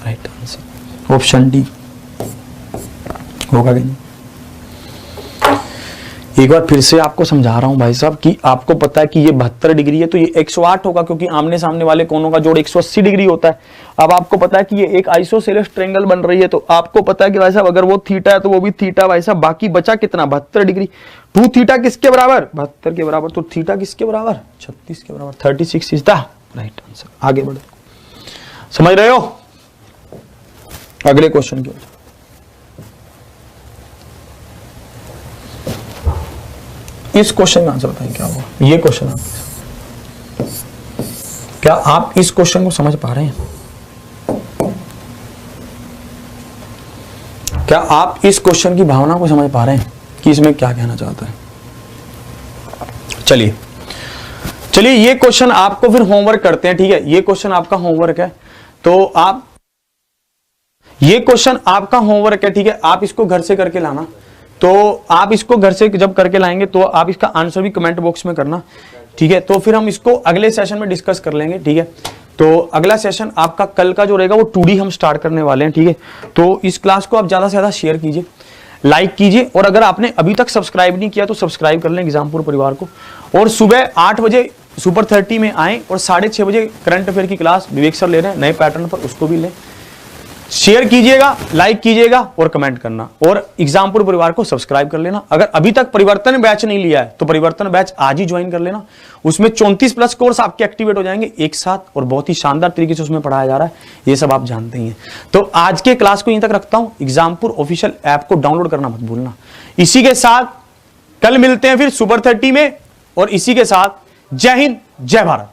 राइट आंसर ऑप्शन डी होगा कि नहीं। एक बार फिर से आपको समझा रहा हूं भाई साहब कि आपको पता है कि ये 72 डिग्री है तो ये 108 होगा, क्योंकि आमने सामने वाले कोणों का जोड़ 180 डिग्री होता है। अब आपको पता है कि ये एक आइसोसेलेस ट्रायंगल बन रही है, तो आपको पता है कि भाई साहब अगर वो थीटा है तो वो भी थीटा, भाई साहब बाकी बचा कितना, 72 डिग्री। 2 थीटा किसके बराबर, 72 के बराबर, तो थीटा किसके बराबर, 36 के बराबर, 36 इज द राइट आंसर। आगे बढ़ो, समझ रहे हो। अगले क्वेश्चन की ओर, इस क्वेश्चन का आंसर बताइए क्या होगा। ये क्वेश्चन क्या आप इस क्वेश्चन को समझ पा रहे हैं, क्या आप इस क्वेश्चन की भावना को समझ पा रहे हैं कि इसमें क्या कहना चाहता है। चलिए चलिए ये क्वेश्चन आपको फिर होमवर्क करते हैं, ठीक है। ये क्वेश्चन आपका होमवर्क है, तो आप ये क्वेश्चन आपका होमवर्क है, ठीक है। आप इसको घर से करके लाना, तो आप इसको घर से जब करके लाएंगे तो आप इसका आंसर भी कमेंट बॉक्स में करना, ठीक है। तो फिर हम इसको अगले सेशन में डिस्कस कर लेंगे, ठीक है। तो अगला सेशन आपका कल का जो रहेगा वो 2D हम स्टार्ट करने वाले हैं, ठीक है। तो इस क्लास को आप ज्यादा से ज्यादा शेयर कीजिए, लाइक कीजिए, और अगर आपने अभी तक सब्सक्राइब नहीं किया तो सब्सक्राइब कर लें एग्जामपुर परिवार को। और सुबह 8 बजे सुपर 30 में आए और 6:30 बजे करंट अफेयर की क्लास विवेक सर ले रहे हैं नए पैटर्न पर, उसको भी लें। शेयर कीजिएगा, लाइक कीजिएगा और कमेंट करना, और एग्जामपुर परिवार को सब्सक्राइब कर लेना। अगर अभी तक परिवर्तन बैच नहीं लिया है तो परिवर्तन बैच आज ही ज्वाइन कर लेना। उसमें 34+ कोर्स आपके एक्टिवेट हो जाएंगे एक साथ, और बहुत ही शानदार तरीके से उसमें पढ़ाया जा रहा है, ये सब आप जानते ही हैं। तो आज के क्लास को यहीं तक रखता हूं। एग्जामपुर ऑफिशियल ऐप को डाउनलोड करना मत भूलना। इसी के साथ कल मिलते हैं फिर सुपर 30 में, और इसी के साथ जय हिंद जय भारत।